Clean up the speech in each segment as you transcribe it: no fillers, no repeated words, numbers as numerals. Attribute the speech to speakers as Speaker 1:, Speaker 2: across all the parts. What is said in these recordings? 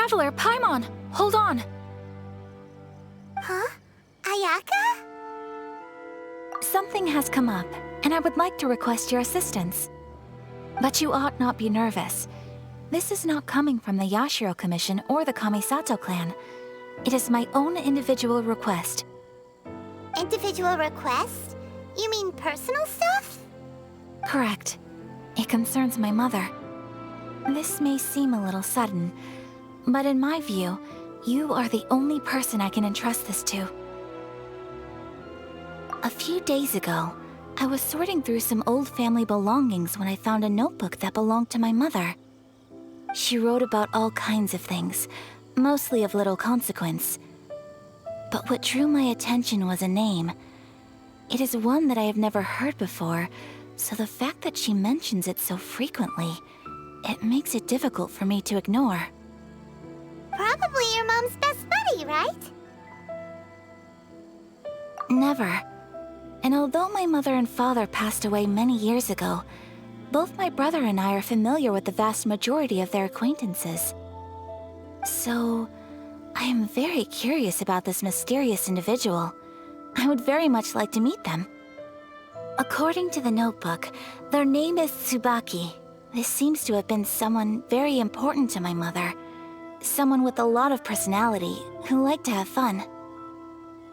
Speaker 1: Traveler, Paimon! Hold on!
Speaker 2: Huh? Ayaka?
Speaker 1: Something has come up, and I would like to request your assistance. But you ought not be nervous. This is not coming from the Yashiro Commission or the Kamisato clan. It is my own individual request.
Speaker 2: Individual request? You mean personal stuff?
Speaker 1: Correct. It concerns my mother. This may seem a little sudden, but in my view, you are the only person I can entrust this to. A few days ago, I was sorting through some old family belongings when I found a notebook that belonged to my mother. She wrote about all kinds of things, mostly of little consequence. But what drew my attention was a name. It is one that I have never heard before, so the fact that she mentions it so frequently, it makes it difficult for me to ignore.
Speaker 2: Probably your mom's best buddy, right?
Speaker 1: Never. And although my mother and father passed away many years ago, both my brother and I are familiar with the vast majority of their acquaintances. So, I am very curious about this mysterious individual. I would very much like to meet them. According to the notebook, their name is Tsubaki. This seems to have been someone very important to my mother. Someone with a lot of personality, who liked to have fun.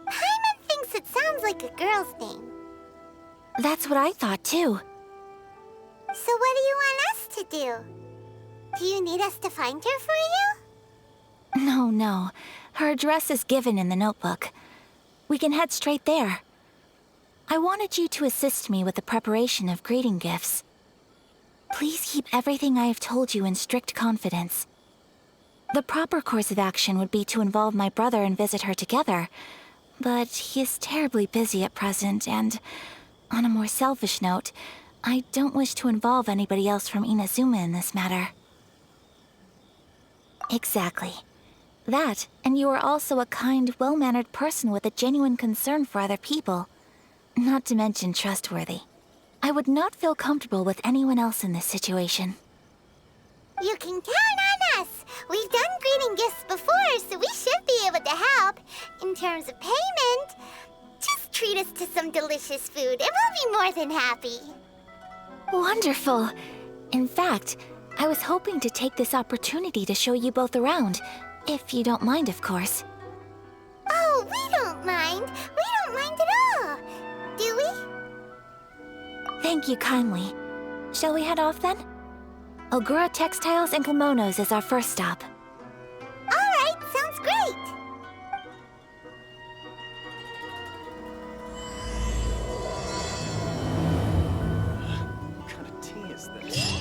Speaker 2: Paimon thinks it sounds like a girl's name.
Speaker 1: That's what I thought too.
Speaker 2: So what do you want us to do? Do you need us to find her for you?
Speaker 1: No. Her address is given in the notebook. We can head straight there. I wanted you to assist me with the preparation of greeting gifts. Please keep everything I have told you in strict confidence. The proper course of action would be to involve my brother and visit her together, but he is terribly busy at present, and on a more selfish note, I don't wish to involve anybody else from Inazuma in this matter. Exactly. That, and you are also a kind, well-mannered person with a genuine concern for other people. Not to mention trustworthy. I would not feel comfortable with anyone else in this situation.
Speaker 2: You can count on us! We've done greeting gifts before, so we should be able to help. In terms of payment, just treat us to some delicious food and we'll be more than happy.
Speaker 1: Wonderful! In fact, I was hoping to take this opportunity to show you both around, if you don't mind, of course.
Speaker 2: Oh, we don't mind. We don't mind at all. Do we?
Speaker 1: Thank you kindly. Shall we head off then? Ogura Textiles and Kimonos is our first stop.
Speaker 2: All right, sounds great.
Speaker 3: What kind of tea is this?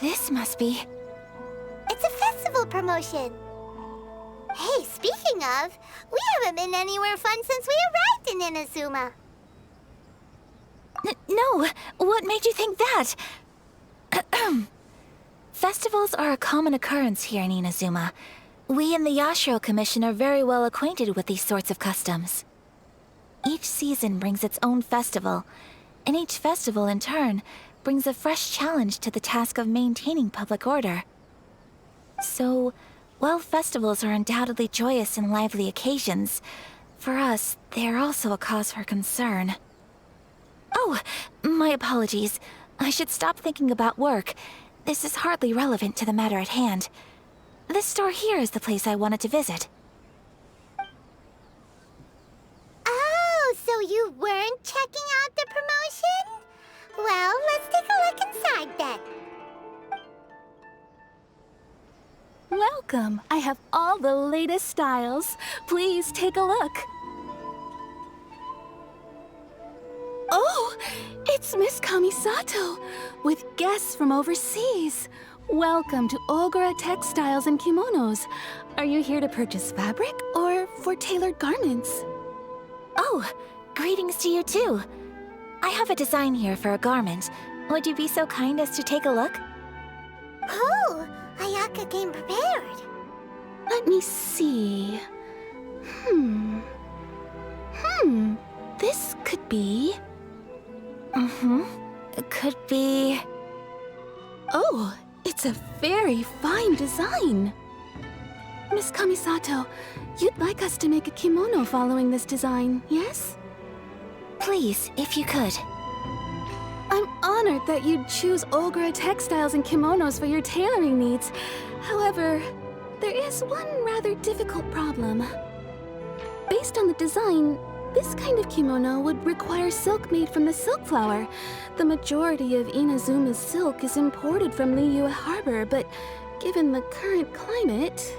Speaker 1: This must be...
Speaker 2: It's a festival promotion. Hey, speaking of, we haven't been anywhere fun since we arrived in Inazuma.
Speaker 1: No, what made you think that? Festivals are a common occurrence here in Inazuma. We in the Yashiro Commission are very well acquainted with these sorts of customs. Each season brings its own festival, and each festival in turn brings a fresh challenge to the task of maintaining public order. So, while festivals are undoubtedly joyous and lively occasions, for us, they are also a cause for concern. Oh, my apologies. I should stop thinking about work. This is hardly relevant to the matter at hand. This store here is the place I wanted to visit.
Speaker 2: Oh, so you weren't checking out the promotion? Well, let's take a look inside then.
Speaker 4: Welcome. I have all the latest styles. Please take a look. Oh, it's Miss Kamisato with guests from overseas. Welcome to Ogura Textiles and Kimonos. Are you here to purchase fabric or for tailored garments?
Speaker 1: Oh, greetings to you too. I have a design here for a garment. Would you be so kind as to take a look?
Speaker 2: Oh, Ayaka came prepared.
Speaker 4: Let me see. This could be...
Speaker 1: It could be...
Speaker 4: Oh, it's a very fine design. Miss Kamisato, you'd like us to make a kimono following this design, yes?
Speaker 1: Please, if you could.
Speaker 4: I'm honored that you'd choose Ogura Textiles and Kimonos for your tailoring needs. However, there is one rather difficult problem. Based on the design, this kind of kimono would require silk made from the silk flower. The majority of Inazuma's silk is imported from Liyue Harbor, but given the current climate...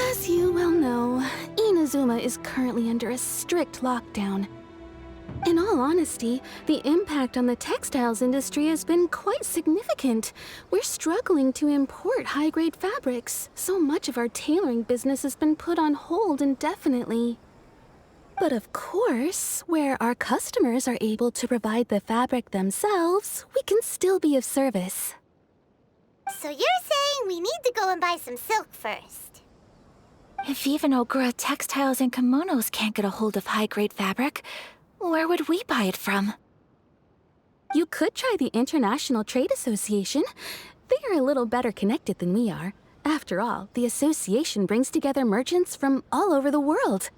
Speaker 4: As you well know, Inazuma is currently under a strict lockdown. In all honesty, the impact on the textiles industry has been quite significant. We're struggling to import high-grade fabrics. So much of our tailoring business has been put on hold indefinitely. But of course, where our customers are able to provide the fabric themselves, we can still be of service.
Speaker 2: So you're saying we need to go and buy some silk first?
Speaker 1: If even Ogura Textiles and Kimonos can't get a hold of high-grade fabric, where would we buy it from?
Speaker 4: You could try the International Trade Association. They are a little better connected than we are. After all, the association brings together merchants from all over the world.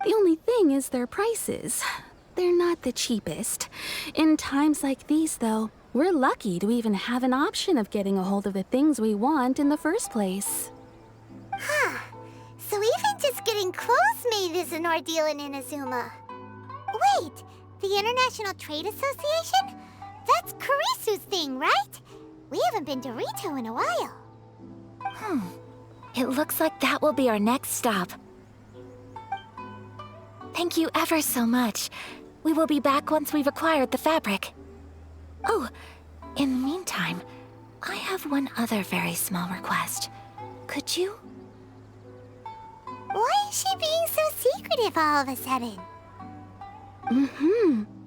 Speaker 4: The only thing is their prices. They're not the cheapest. In times like these, though, we're lucky to even have an option of getting a hold of the things we want in the first place.
Speaker 2: Huh. So even just getting clothes made is an ordeal in Inazuma. Wait, the International Trade Association? That's Kurisu's thing, right? We haven't been to Rito in a while.
Speaker 1: It looks like that will be our next stop. Thank you ever so much. We will be back once we've acquired the fabric. Oh, in the meantime, I have one other very small request. Could you?
Speaker 2: Why is she being so secretive all of a sudden?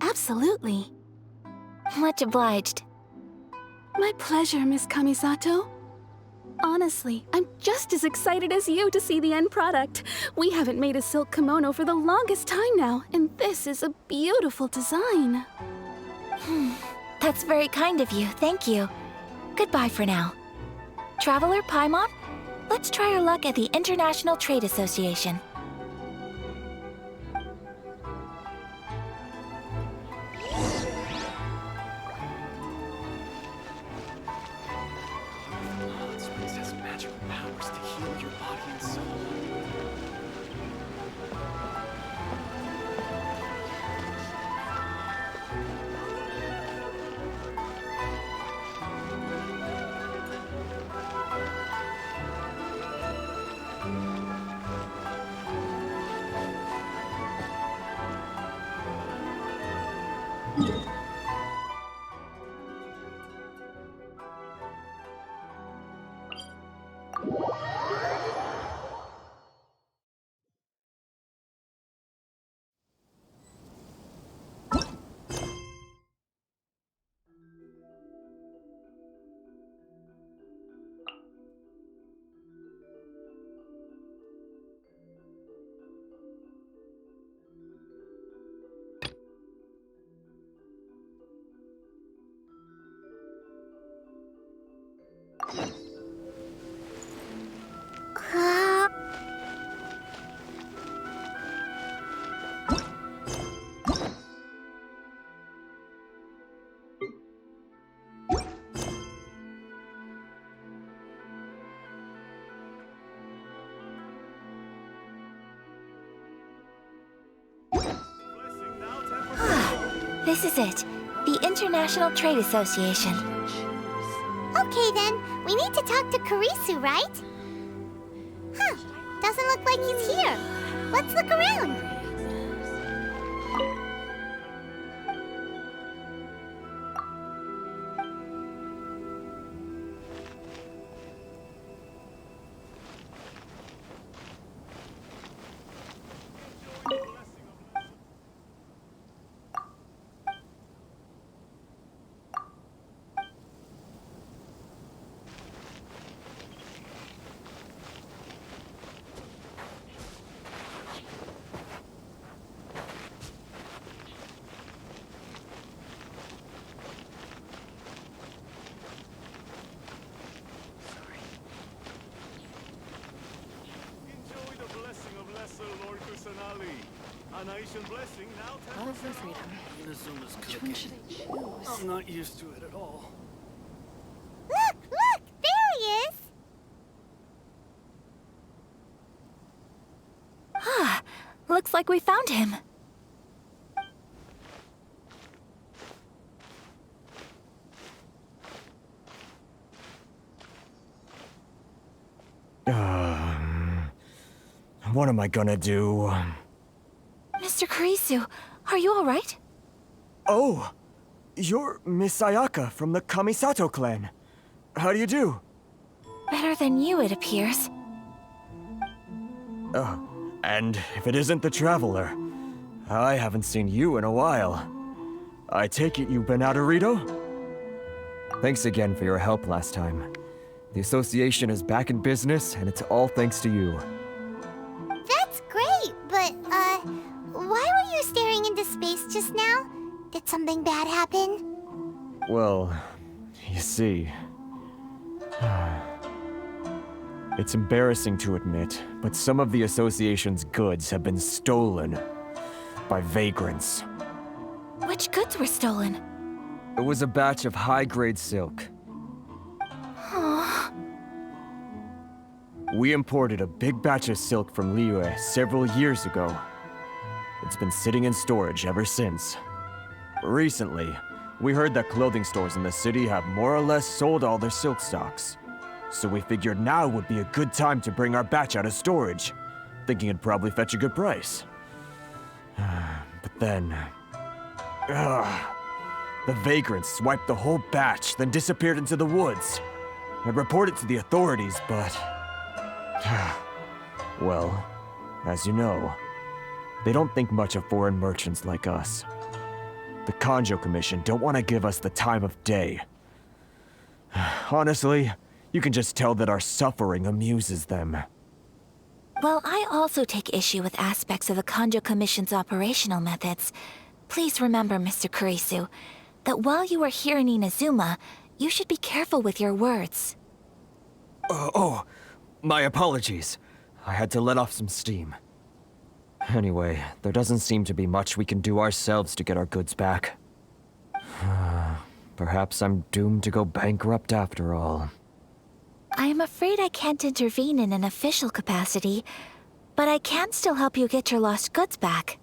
Speaker 4: Absolutely.
Speaker 1: Much obliged.
Speaker 4: My pleasure, Miss Kamisato. Honestly, I'm just as excited as you to see the end product. We haven't made a silk kimono for the longest time now, and this is a beautiful design.
Speaker 1: That's very kind of you, thank you. Goodbye for now. Traveler Paimon, let's try our luck at the International Trade Association.
Speaker 3: This has magical powers to heal your body and soul.
Speaker 1: This is it. The International Trade Association.
Speaker 2: Okay then, we need to talk to Kurisu, right? Huh, doesn't look like he's here. Let's look around.
Speaker 3: Enjoy the blessing of Lesser Lord Kusanali. An Aishan blessing now.
Speaker 5: All for freedom.
Speaker 3: Inazuma's
Speaker 5: Which one should I choose?
Speaker 3: I'm not used to it at all.
Speaker 2: Look, look, there he is.
Speaker 1: Ah, looks like we found him.
Speaker 6: What am I gonna do?
Speaker 1: Mr. Kurisu, are you alright?
Speaker 6: Oh, you're Miss Sayaka from the Kamisato clan. How do you do?
Speaker 1: Better than you, it appears.
Speaker 6: And if it isn't the Traveler, I haven't seen you in a while. I take it you've been out of Rito? Thanks again for your help last time. The association is back in business, and it's all thanks to you.
Speaker 2: That's great, but, why were you staring into space just now? Did something bad happen?
Speaker 6: Well, you see... It's embarrassing to admit, but some of the association's goods have been stolen by vagrants.
Speaker 1: Which goods were stolen?
Speaker 6: It was a batch of high-grade silk. We imported a big batch of silk from Liyue several years ago. It's been sitting in storage ever since. Recently, we heard that clothing stores in the city have more or less sold all their silk stocks. So we figured now would be a good time to bring our batch out of storage, thinking it'd probably fetch a good price. But then... the vagrants swiped the whole batch, then disappeared into the woods. I reported to the authorities, but... well, as you know, they don't think much of foreign merchants like us. The Kanjo Commission don't want to give us the time of day. Honestly, you can just tell that our suffering amuses them.
Speaker 1: Well, I also take issue with aspects of the Kanjo Commission's operational methods. Please remember, Mr. Kurisu, that while you are here in Inazuma, you should be careful with your words.
Speaker 6: My apologies. I had to let off some steam. Anyway, there doesn't seem to be much we can do ourselves to get our goods back. Perhaps I'm doomed to go bankrupt after all.
Speaker 1: I am afraid I can't intervene in an official capacity, but I can still help you get your lost goods back.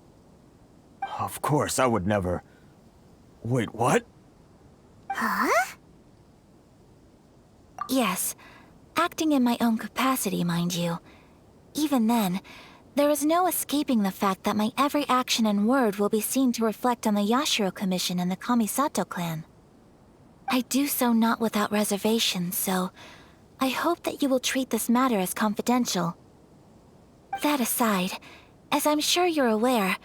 Speaker 6: Of course, I would never... Wait, what?
Speaker 2: Huh?
Speaker 1: Yes, acting in my own capacity, mind you. Even then, there is no escaping the fact that my every action and word will be seen to reflect on the Yashiro Commission and the Kamisato clan. I do so not without reservation, so I hope that you will treat this matter as confidential. That aside, as I'm sure you're aware,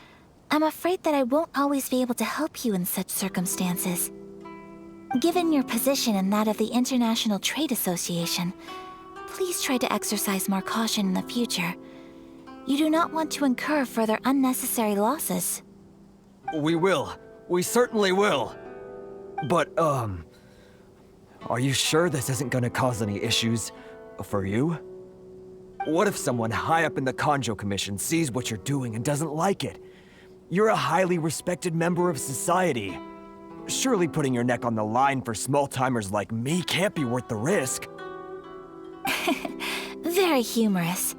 Speaker 1: I'm afraid that I won't always be able to help you in such circumstances. Given your position and that of the International Trade Association, please try to exercise more caution in the future. You do not want to incur further unnecessary losses.
Speaker 6: We will. We certainly will. But, Are you sure this isn't gonna cause any issues for you? What if someone high up in the Kanjo Commission sees what you're doing and doesn't like it? You're a highly respected member of society. Surely putting your neck on the line for small-timers like me can't be worth the risk.
Speaker 1: Very humorous.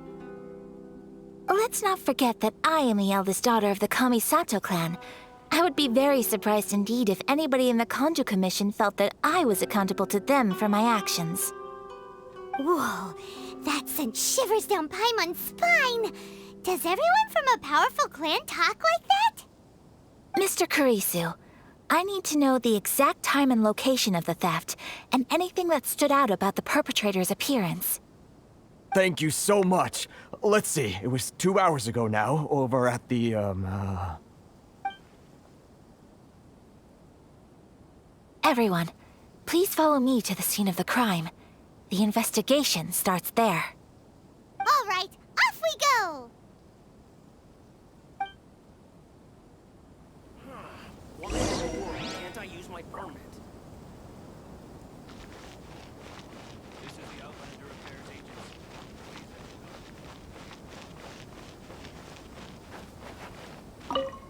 Speaker 1: Let's not forget that I am the eldest daughter of the Kamisato clan. I would be very surprised indeed if anybody in the Kanjo Commission felt that I was accountable to them for my actions.
Speaker 2: Whoa, that sent shivers down Paimon's spine. Does everyone from a powerful clan talk like that?
Speaker 1: Mr. Kurisu, I need to know the exact time and location of the theft, and anything that stood out about the perpetrator's appearance.
Speaker 6: Thank you so much. Let's see, it was 2 hours ago now, over at the,
Speaker 1: Everyone, please follow me to the scene of the crime. The investigation starts there.
Speaker 2: All right, off we go!
Speaker 7: Why in the world can't I use my permit?
Speaker 3: This is the Outlander Affairs Agency. Please enter the-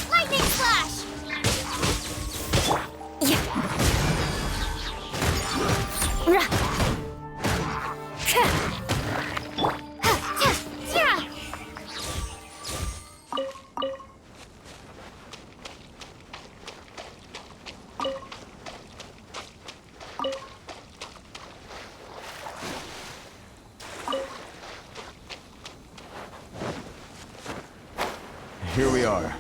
Speaker 2: Lightning flash!
Speaker 6: here we are.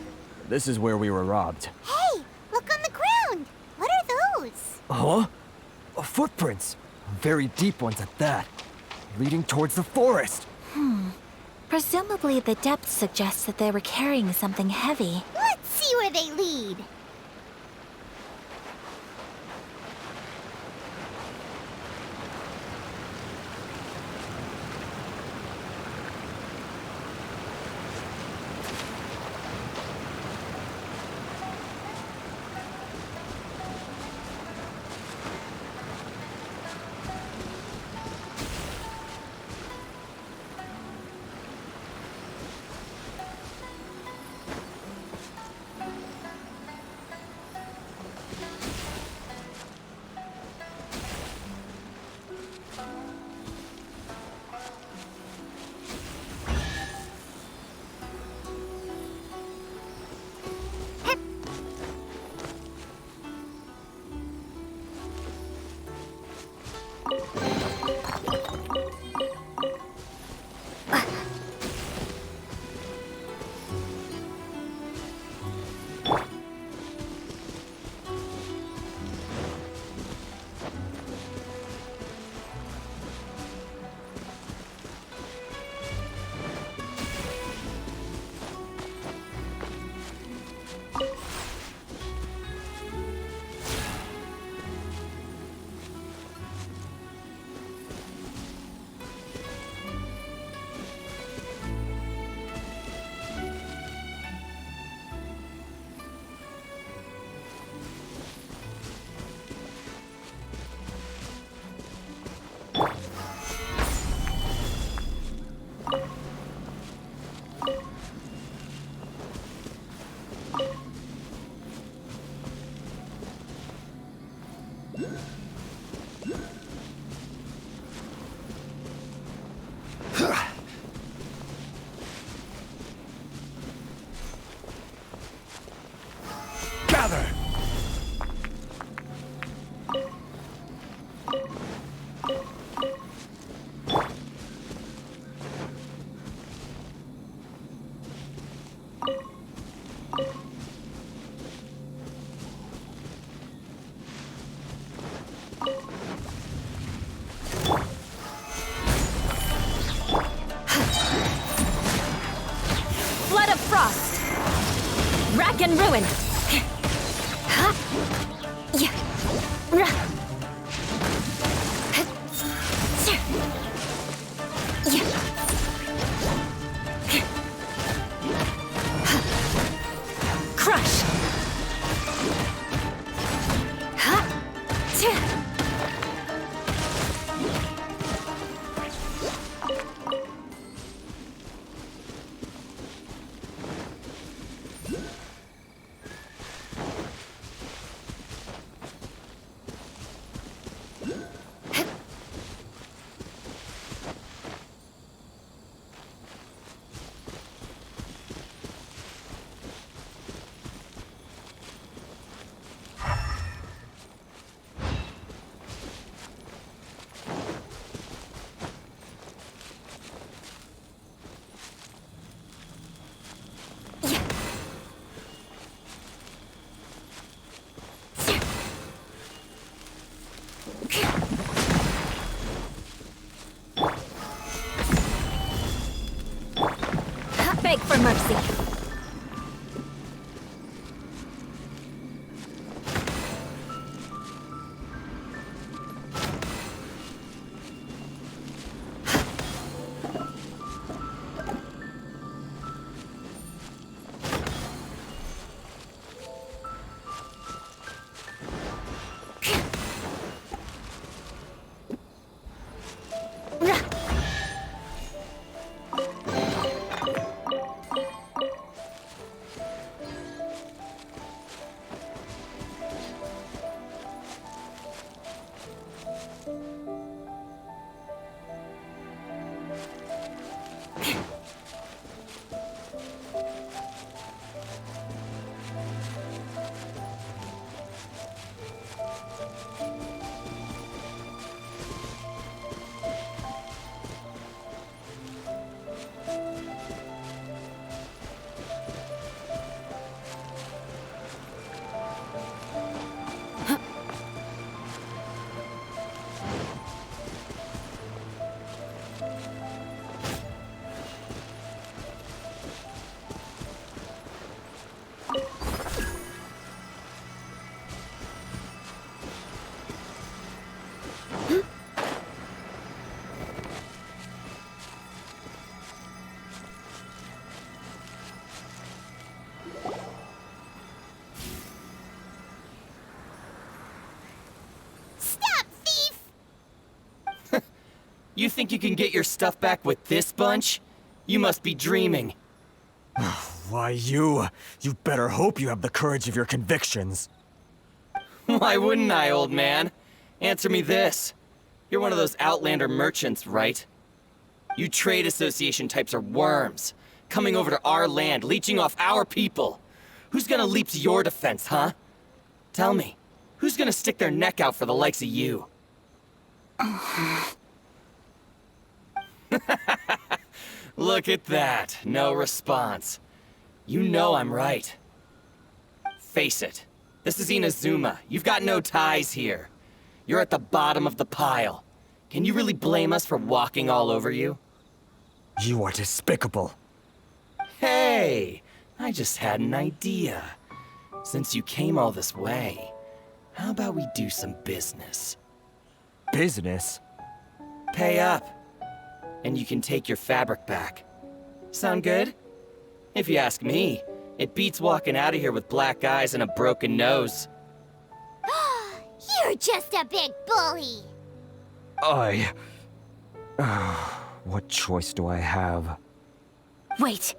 Speaker 6: This is where we were robbed.
Speaker 2: Hey, look on the ground! What are those?
Speaker 6: Huh? Footprints. Very deep ones at that. Leading towards the forest.
Speaker 1: Presumably the depth suggests that they were carrying something heavy.
Speaker 2: Let's see where they lead.
Speaker 1: havoc and ruin! Ha! Yeah. Ra. Yeah. Crush! Ha! Beg for mercy.
Speaker 7: You think you can get your stuff back with this bunch? You must be dreaming.
Speaker 6: Why, you better hope you have the courage of your convictions.
Speaker 7: Why wouldn't I, old man? Answer me this. You're one of those Outlander merchants, right? You trade association types are worms, coming over to our land, leeching off our people. Who's gonna leap to your defense, huh? Tell me, who's gonna stick their neck out for the likes of you? Look at that, no response. You know I'm right. Face it, this is Inazuma. You've got no ties here. You're at the bottom of the pile. Can you really blame us for walking all over you?
Speaker 6: You are despicable.
Speaker 7: Hey, I just had an idea. Since you came all this way, how about we do some business?
Speaker 6: Business?
Speaker 7: Pay up, and you can take your fabric back. Sound good? If you ask me, it beats walking out of here with black eyes and a broken nose.
Speaker 2: You're just a big bully.
Speaker 6: What choice do I have?
Speaker 1: Wait.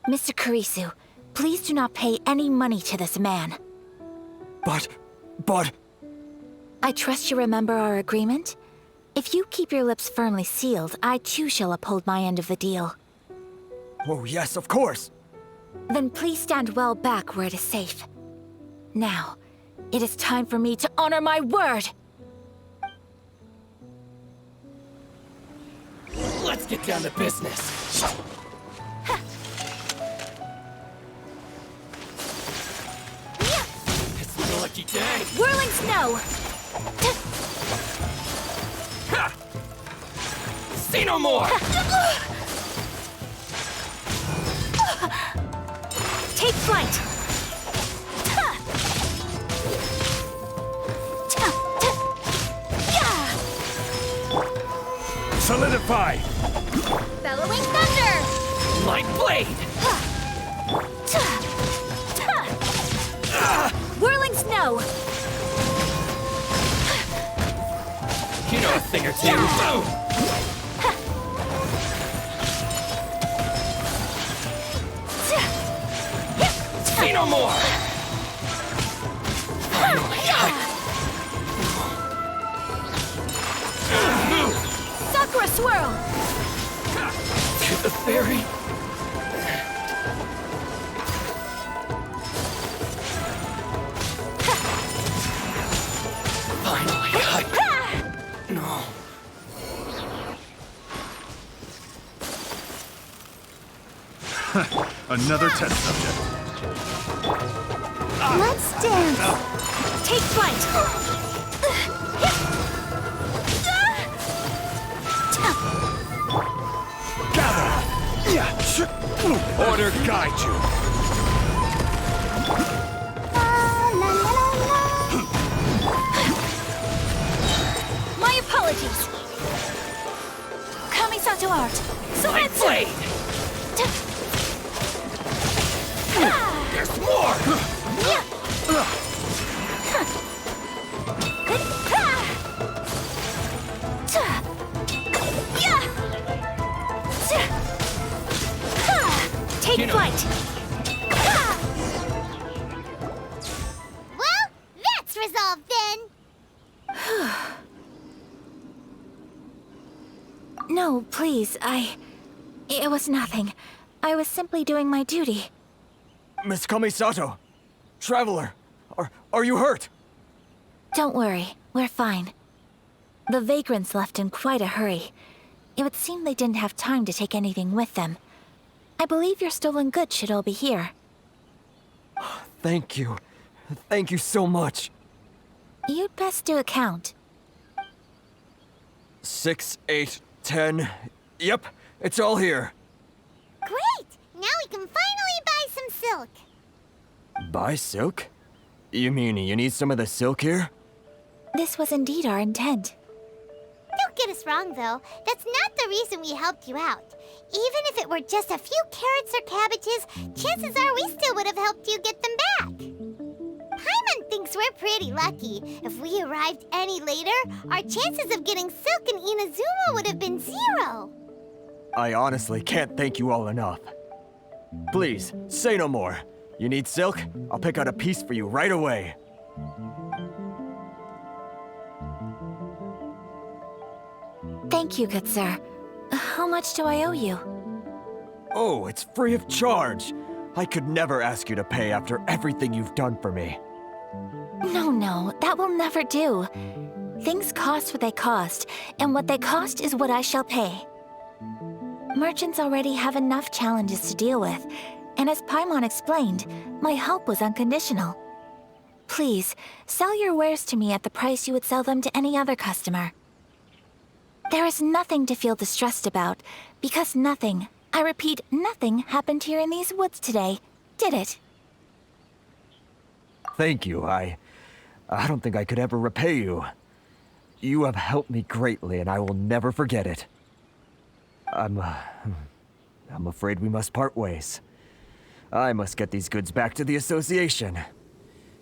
Speaker 1: Mr. Kurisu, please do not pay any money to this man.
Speaker 6: But...
Speaker 1: I trust you remember our agreement? If you keep your lips firmly sealed, I too shall uphold my end of the deal.
Speaker 6: Oh yes, of course!
Speaker 1: Then please stand well back where it is safe. Now, it is time for me to honor my word!
Speaker 7: Let's get down to business. It's my lucky day.
Speaker 1: Whirling snow!
Speaker 7: Ha! Say no more!
Speaker 1: Take flight!
Speaker 3: Solidify!
Speaker 2: Bellowing thunder!
Speaker 7: My blade!
Speaker 1: Whirling snow!
Speaker 7: You know a thing or two. Boom! Say no more!
Speaker 1: Sakura swirl!
Speaker 7: To the fairy. Finally, No.
Speaker 3: Another test subject.
Speaker 2: Let's dance!
Speaker 1: Take flight!
Speaker 3: Order guide you.
Speaker 2: La la la la.
Speaker 1: My apologies! Kamisato art!
Speaker 7: My
Speaker 1: Sumetsu!
Speaker 7: blade! There's more!
Speaker 1: Take
Speaker 7: You know-
Speaker 1: flight!
Speaker 2: Well, that's resolved then.
Speaker 1: No, please, It was nothing. I was simply doing my duty.
Speaker 6: Miss Kamisato! Traveler! Are you hurt?
Speaker 1: Don't worry, we're fine. The vagrants left in quite a hurry. It would seem they didn't have time to take anything with them. I believe your stolen goods should all be here.
Speaker 6: Thank you. Thank you so much.
Speaker 1: You'd best do a count.
Speaker 6: 6, 8, 10. Yep, it's all here.
Speaker 2: Great! Now we can finally buy some silk.
Speaker 6: Buy silk? You mean you need some of the silk here?
Speaker 1: This was indeed our intent.
Speaker 2: Don't get us wrong, though. That's not the reason we helped you out. Even if it were just a few carrots or cabbages, chances are we still would have helped you get them back. Paimon thinks we're pretty lucky. If we arrived any later, our chances of getting silk in Inazuma would have been 0.
Speaker 6: I honestly can't thank you all enough. Please, say no more. You need silk? I'll pick out a piece for you right away.
Speaker 1: Thank you, good sir. How much do I owe you?
Speaker 6: Oh, it's free of charge. I could never ask you to pay after everything you've done for me.
Speaker 1: No, that will never do. Things cost what they cost, and what they cost is what I shall pay. Merchants already have enough challenges to deal with, and as Paimon explained, my help was unconditional. Please, sell your wares to me at the price you would sell them to any other customer. There is nothing to feel distressed about, because nothing, I repeat, nothing happened here in these woods today, did it?
Speaker 6: Thank you. I don't think I could ever repay you. You have helped me greatly, and I will never forget it. I'm afraid we must part ways. I must get these goods back to the association.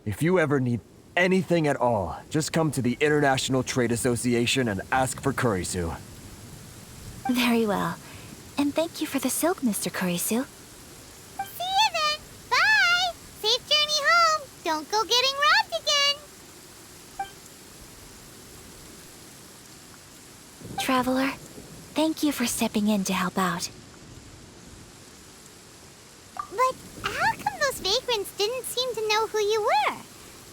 Speaker 6: If you ever need anything at all, just come to the International Trade Association and ask for Kurisu.
Speaker 1: Very well. And thank you for the silk, Mr. Kurisu.
Speaker 2: See you then. Bye. Safe journey home. Don't go getting robbed again.
Speaker 1: Traveler, thank you for stepping in to help out.
Speaker 2: But how come those vagrants didn't seem to know who you were?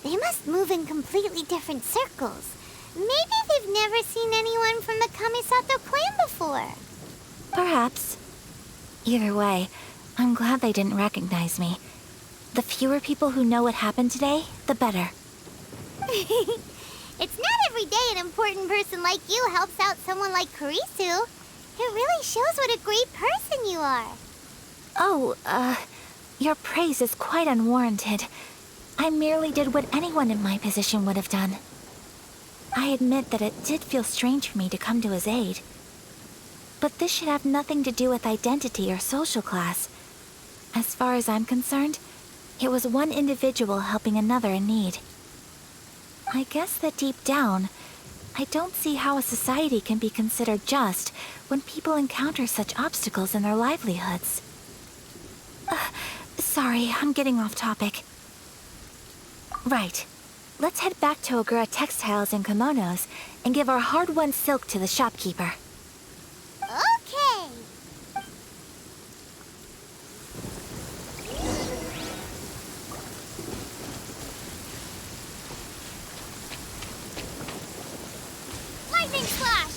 Speaker 2: They must move in completely different circles. Maybe they've never seen anyone from the Kamisato clan before.
Speaker 1: Perhaps. Either way, I'm glad they didn't recognize me. The fewer people who know what happened today, the better.
Speaker 2: It's not every day an important person like you helps out someone like Kurisu. It really shows what a great person you are.
Speaker 1: Oh, Your praise is quite unwarranted. I merely did what anyone in my position would have done. I admit that it did feel strange for me to come to his aid. But this should have nothing to do with identity or social class. As far as I'm concerned, it was one individual helping another in need. I guess that deep down, I don't see how a society can be considered just when people encounter such obstacles in their livelihoods. Sorry, I'm getting off topic. Right. Let's head back to Ogura Textiles and Kimonos and give our hard-won silk to the shopkeeper.
Speaker 2: Okay. Lightning flash!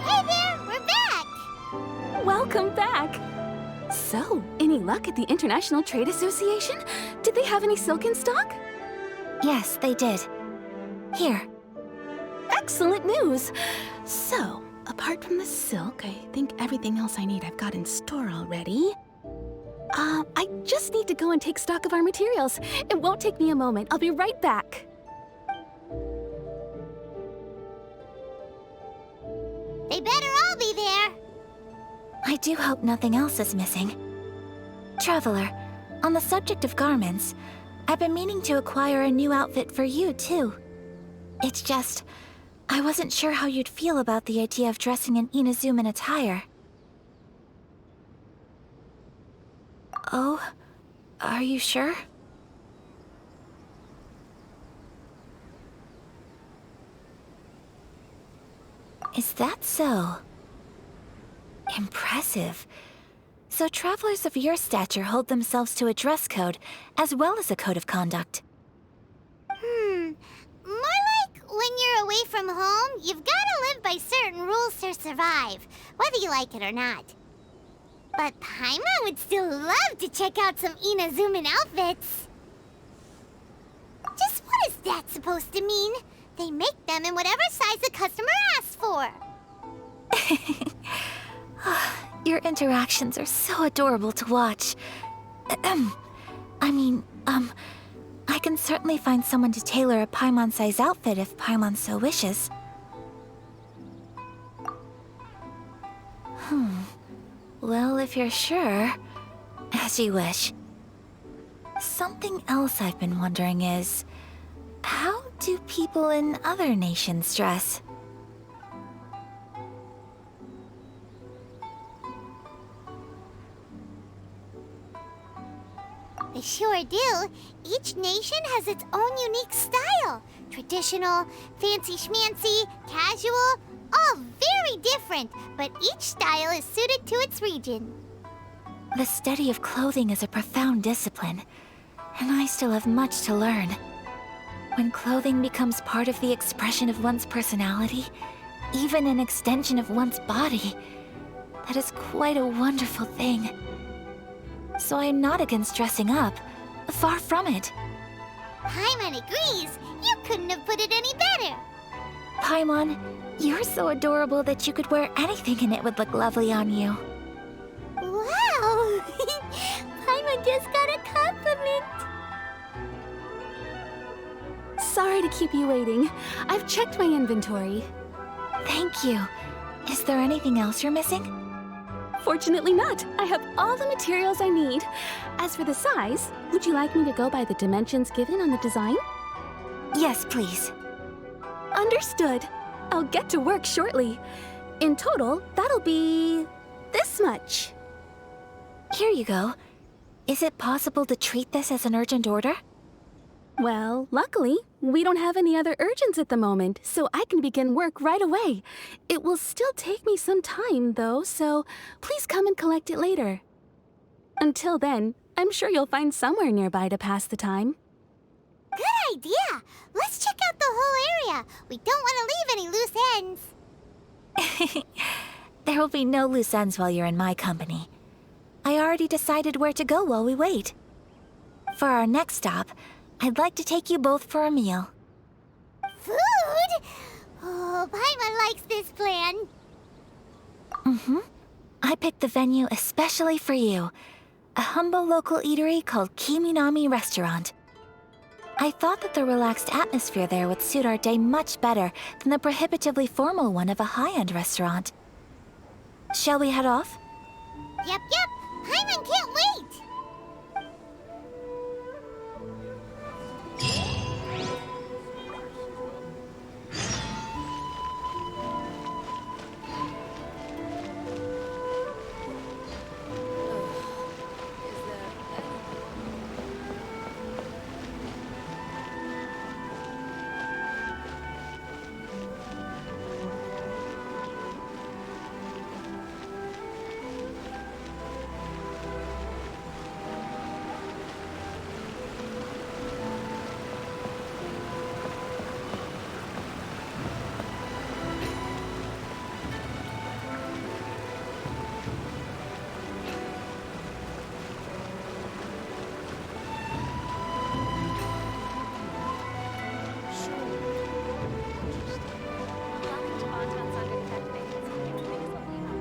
Speaker 2: Hey there, we're back!
Speaker 4: Welcome back! So, any luck at the International Trade Association? Did they have any silk in stock?
Speaker 1: Yes, they did. Here.
Speaker 4: Excellent news! So, apart from the silk, I think everything else I need I've got in store already. I just need to go and take stock of our materials. It won't take me a moment. I'll be right back.
Speaker 2: They better all be there.
Speaker 1: I do hope nothing else is missing. Traveler, on the subject of garments, I've been meaning to acquire a new outfit for you, too. It's just, I wasn't sure how you'd feel about the idea of dressing in Inazuman attire. Oh, are you sure? Is that so? Impressive. So travelers of your stature hold themselves to a dress code, as well as a code of conduct.
Speaker 2: More like when you're away from home, you've gotta live by certain rules to survive, whether you like it or not. But Paimon would still love to check out some Inazuman outfits. Just what is that supposed to mean? They make them in whatever size the customer asks for.
Speaker 1: Your interactions are so adorable to watch. I can certainly find someone to tailor a Paimon-size outfit if Paimon so wishes. Well, if you're sure, as you wish. Something else I've been wondering is, how do people in other nations dress?
Speaker 2: They sure do. Each nation has its own unique style. Traditional, fancy schmancy, casual, all very different, but each style is suited to its region.
Speaker 1: The study of clothing is a profound discipline, and I still have much to learn. When clothing becomes part of the expression of one's personality, even an extension of one's body, that is quite a wonderful thing. So I'm not against dressing up. Far from it.
Speaker 2: Paimon agrees. You couldn't have put it any better.
Speaker 1: Paimon, you're so adorable that you could wear anything and it would look lovely on you.
Speaker 2: Wow! Paimon just got a compliment.
Speaker 4: Sorry to keep you waiting. I've checked my inventory.
Speaker 1: Thank you. Is there anything else you're missing?
Speaker 4: Fortunately not. I have all the materials I need. As for the size, would you like me to go by the dimensions given on the design?
Speaker 1: Yes, please.
Speaker 4: Understood. I'll get to work shortly. In total, that'll be this much.
Speaker 1: Here you go. Is it possible to treat this as an urgent order?
Speaker 4: Well, luckily, we don't have any other urgents at the moment, so I can begin work right away. It will still take me some time, though, so please come and collect it later. Until then, I'm sure you'll find somewhere nearby to pass the time.
Speaker 2: Good idea! Let's check out the whole area. We don't want to leave any loose ends.
Speaker 1: There will be no loose ends while you're in my company. I already decided where to go while we wait. For our next stop, I'd like to take you both for a meal.
Speaker 2: Food? Oh, Paimon likes this plan.
Speaker 1: I picked the venue especially for you. A humble local eatery called Kiminami Restaurant. I thought that the relaxed atmosphere there would suit our day much better than the prohibitively formal one of a high-end restaurant. Shall we head off?
Speaker 2: Yep. Paimon can't wait!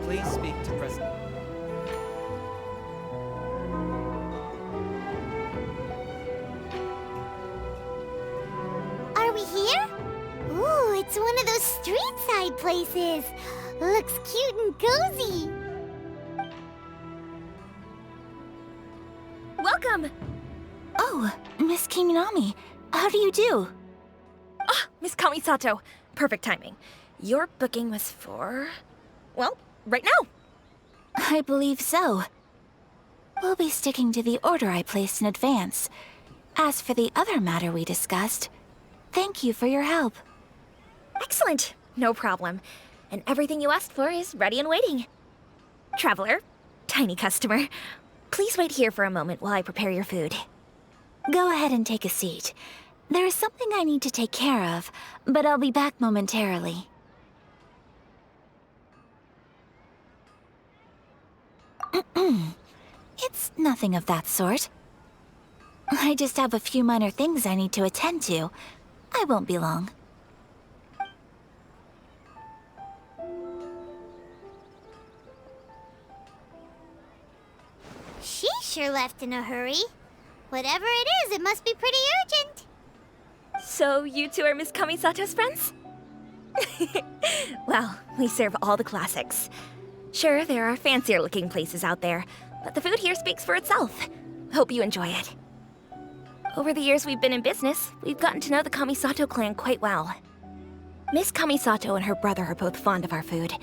Speaker 7: Please speak to President.
Speaker 2: Are we here? Ooh, it's one of those street-side places. Looks cute and cozy.
Speaker 4: Welcome!
Speaker 1: Oh, Miss Kiminami, how do you do?
Speaker 8: Ah, Miss Kamisato. Perfect timing. Your booking was for... well, right now.
Speaker 1: I believe so. We'll be sticking to the order I placed in advance. As for the other matter we discussed, thank you for your help.
Speaker 8: Excellent. No problem. And everything you asked for is ready and waiting. Traveler, tiny customer, please wait here for a moment while I prepare your food.
Speaker 1: Go ahead and take a seat. There is something I need to take care of, but I'll be back momentarily. It's nothing of that sort. I just have a few minor things I need to attend to. I won't be long.
Speaker 2: She sure left in a hurry. Whatever it is, it must be pretty urgent.
Speaker 8: So you two are Miss Kamisato's friends? Well, we serve all the classics. Sure, there are fancier looking places out there, but the food here speaks for itself. Hope you enjoy it. Over the years we've been in business, we've gotten to know the Kamisato clan quite well. Miss Kamisato and her brother are both fond of our food.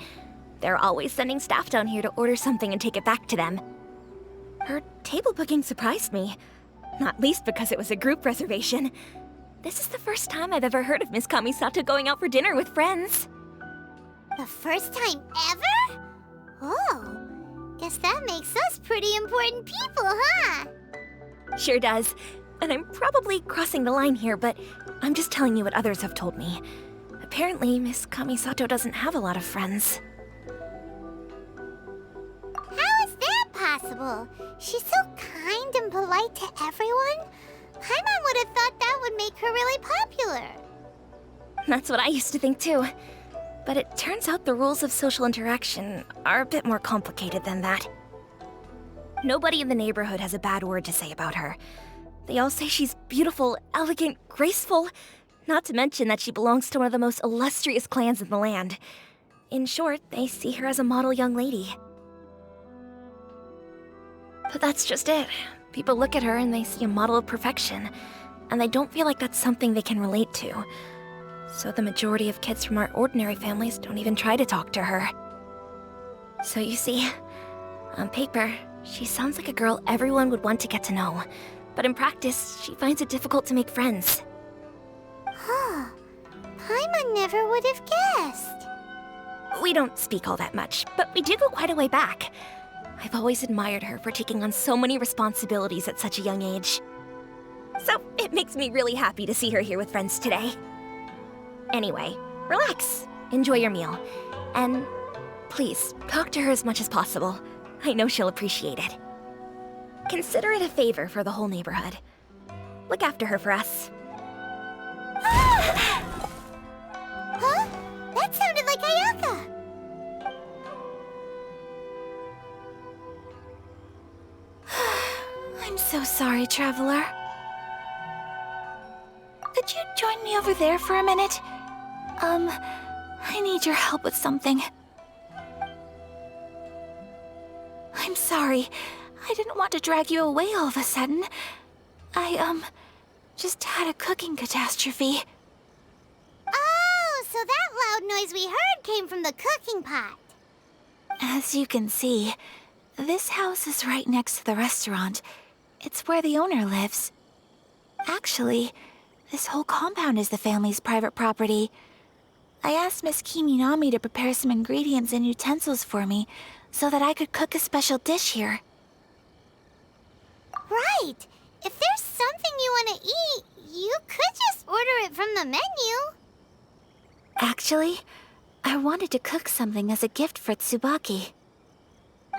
Speaker 8: They're always sending staff down here to order something and take it back to them. Her table booking surprised me, not least because it was a group reservation. This is the first time I've ever heard of Miss Kamisato going out for dinner with friends.
Speaker 2: The first time ever? Oh, guess that makes us pretty important people, huh?
Speaker 8: Sure does. And I'm probably crossing the line here, but I'm just telling you what others have told me. Apparently, Miss Kamisato doesn't have a lot of friends.
Speaker 2: How is that possible? She's so kind and polite to everyone. Paimon would have thought that would make her really popular.
Speaker 8: That's what I used to think too. But it turns out the rules of social interaction are a bit more complicated than that. Nobody in the neighborhood has a bad word to say about her. They all say she's beautiful, elegant, graceful, not to mention that she belongs to one of the most illustrious clans in the land. In short, they see her as a model young lady. But that's just it. People look at her and they see a model of perfection, and they don't feel like that's something they can relate to. So the majority of kids from our ordinary families don't even try to talk to her. So you see, on paper, she sounds like a girl everyone would want to get to know. but in practice, she finds it difficult to make friends.
Speaker 2: Huh. Paimon never would have guessed.
Speaker 8: We don't speak all that much, but we do go quite a way back. I've always admired her for taking on so many responsibilities at such a young age. So it makes me really happy to see her here with friends today. Anyway, relax, enjoy your meal, and please, talk to her as much as possible. I know she'll appreciate it. Consider it a favor for the whole neighborhood. Look after her for us.
Speaker 2: Huh? That sounded like Ayaka.
Speaker 1: I'm so sorry, Traveler. Could you join me over there for a minute? I need your help with something. I'm sorry. I didn't want to drag you away all of a sudden. I, just had a cooking catastrophe.
Speaker 2: Oh, so that loud noise we heard came from the cooking pot.
Speaker 1: As you can see, this house is right next to the restaurant. It's where the owner lives. Actually, this whole compound is the family's private property. I asked Miss Kiminami to prepare some ingredients and utensils for me so that I could cook a special dish here.
Speaker 2: Right. If there's something you want to eat, you could just order it from the menu.
Speaker 1: Actually, I wanted to cook something as a gift for Tsubaki.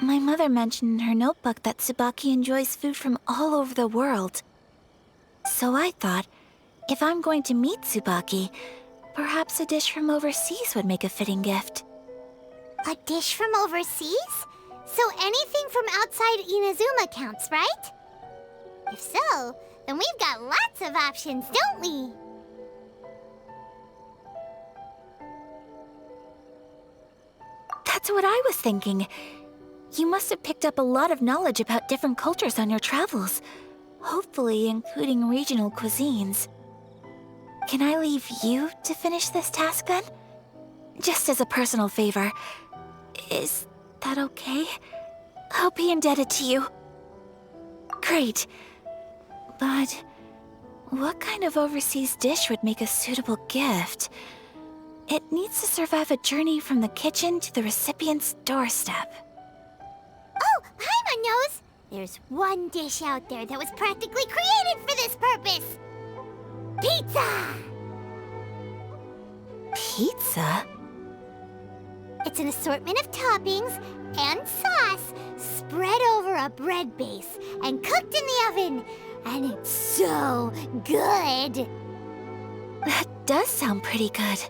Speaker 1: My mother mentioned in her notebook that Tsubaki enjoys food from all over the world. So I thought, if I'm going to meet Tsubaki, perhaps a dish from overseas would make a fitting gift.
Speaker 2: A dish from overseas? So anything from outside Inazuma counts, right? If so, then we've got lots of options, don't we?
Speaker 1: That's what I was thinking. You must have picked up a lot of knowledge about different cultures on your travels, hopefully including regional cuisines. Can I leave you to finish this task then? Just as a personal favor. Is that okay? I'll be indebted to you. Great. But what kind of overseas dish would make a suitable gift? It needs to survive a journey from the kitchen to the recipient's doorstep.
Speaker 2: Oh, Paimon knows! There's one dish out there that was practically created for this purpose! Pizza!
Speaker 1: Pizza?
Speaker 2: It's an assortment of toppings and sauce spread over a bread base and cooked in the oven. And it's so good!
Speaker 1: That does sound pretty good.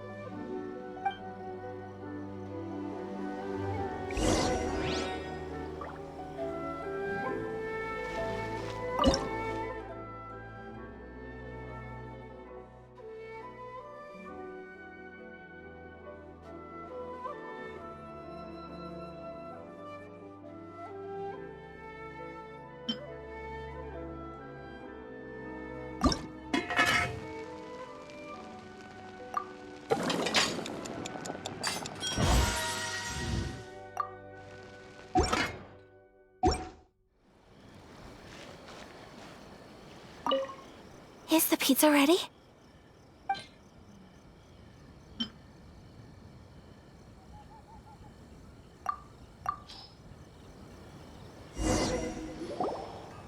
Speaker 1: Is the pizza ready?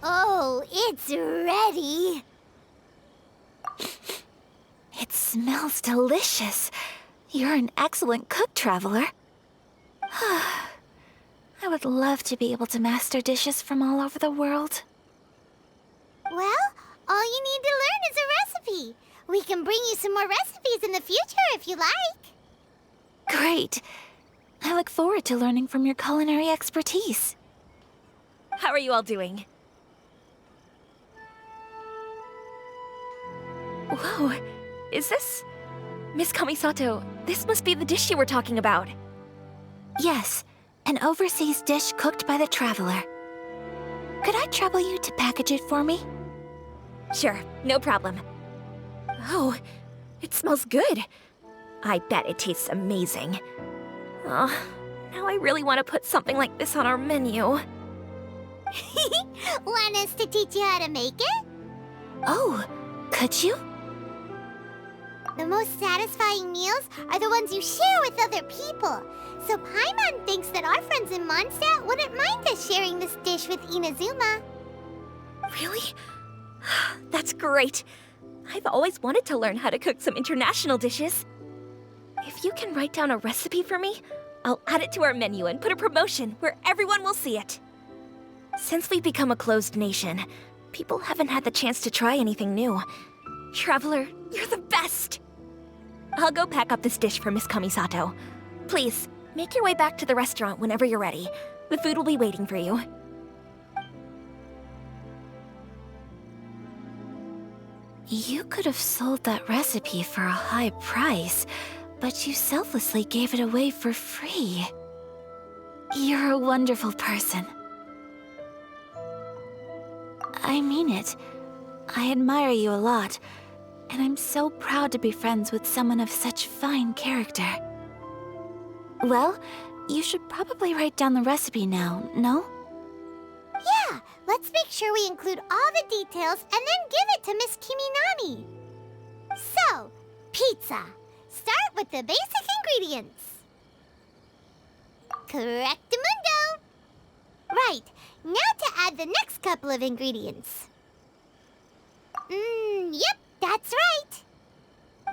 Speaker 2: Oh, it's ready!
Speaker 1: It smells delicious. You're an excellent cook, Traveler. I would love to be able to master dishes from all over the world.
Speaker 2: Well, all you need to learn is a recipe. We can bring you some more recipes in the future if you like.
Speaker 1: Great. I look forward to learning from your culinary expertise.
Speaker 8: How are you all doing? Whoa, is this... Miss Kamisato, this must be the dish you were talking about.
Speaker 1: Yes, an overseas dish cooked by the Traveler. Could I trouble you to package it for me?
Speaker 8: Sure, no problem. Oh, it smells good. I bet it tastes amazing. Oh, now I really want to put something like this on our menu.
Speaker 2: Want us to teach you how to make it?
Speaker 1: Oh, could you?
Speaker 2: The most satisfying meals are the ones you share with other people. So Paimon thinks that our friends in Mondstadt wouldn't mind us sharing this dish with Inazuma.
Speaker 8: Really? That's great. I've always wanted to learn how to cook some international dishes. If you can write down a recipe for me, I'll add it to our menu and put a promotion where everyone will see it. Since we've become a closed nation, people haven't had the chance to try anything new. Traveler, you're the best! I'll go pack up this dish for Miss Kamisato. Please, make your way back to the restaurant whenever you're ready. The food will be waiting for you.
Speaker 1: You could have sold that recipe for a high price, but you selflessly gave it away for free. You're a wonderful person. I mean it. I admire you a lot, and I'm so proud to be friends with someone of such fine character. Well, you should probably write down the recipe now, no?
Speaker 2: Yeah, let's make sure we include all the details and then give it to Miss Kiminami. So, pizza. Start with the basic ingredients. Correctamundo. Right, now to add the next couple of ingredients. Yep, that's right.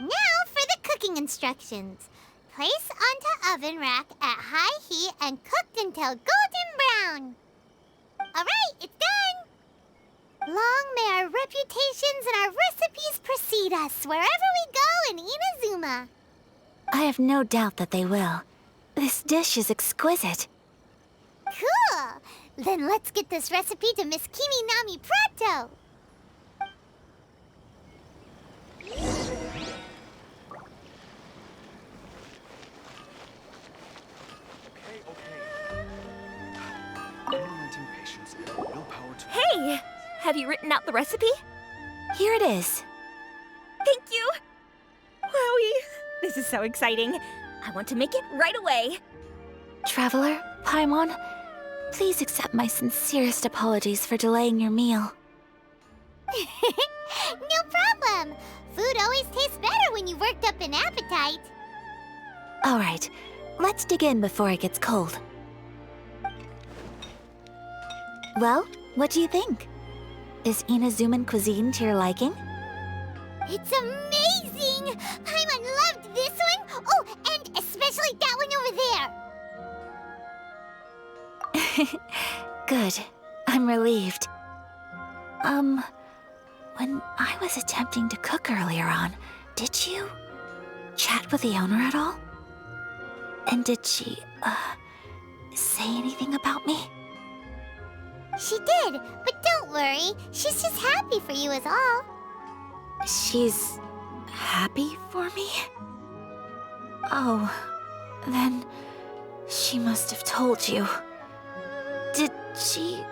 Speaker 2: Now for the cooking instructions. Place onto oven rack at high heat and cooked until golden brown. Alright, it's done! Long may our reputations and our recipes precede us wherever we go in Inazuma.
Speaker 1: I have no doubt that they will. This dish is exquisite.
Speaker 2: Cool! Then let's get this recipe to Miss Kiminami pronto!
Speaker 8: Hey! Have you written out the recipe?
Speaker 1: Here it is.
Speaker 8: Thank you! Wowie! This is so exciting. I want to make it right away.
Speaker 1: Traveler, Paimon, please accept my sincerest apologies for delaying your meal.
Speaker 2: No problem! Food always tastes better when you've worked up an appetite.
Speaker 1: All right, let's dig in before it gets cold. Well, what do you think? Is Inazuman cuisine to your liking?
Speaker 2: It's amazing! Paimon loved this one! Oh, and especially that one over there!
Speaker 1: Good. I'm relieved. When I was attempting to cook earlier on, did you chat with the owner at all? And did she, say anything about me?
Speaker 2: She did, but don't worry. She's just happy for you is all.
Speaker 1: She's happy for me? Oh, then she must have told you. Did she,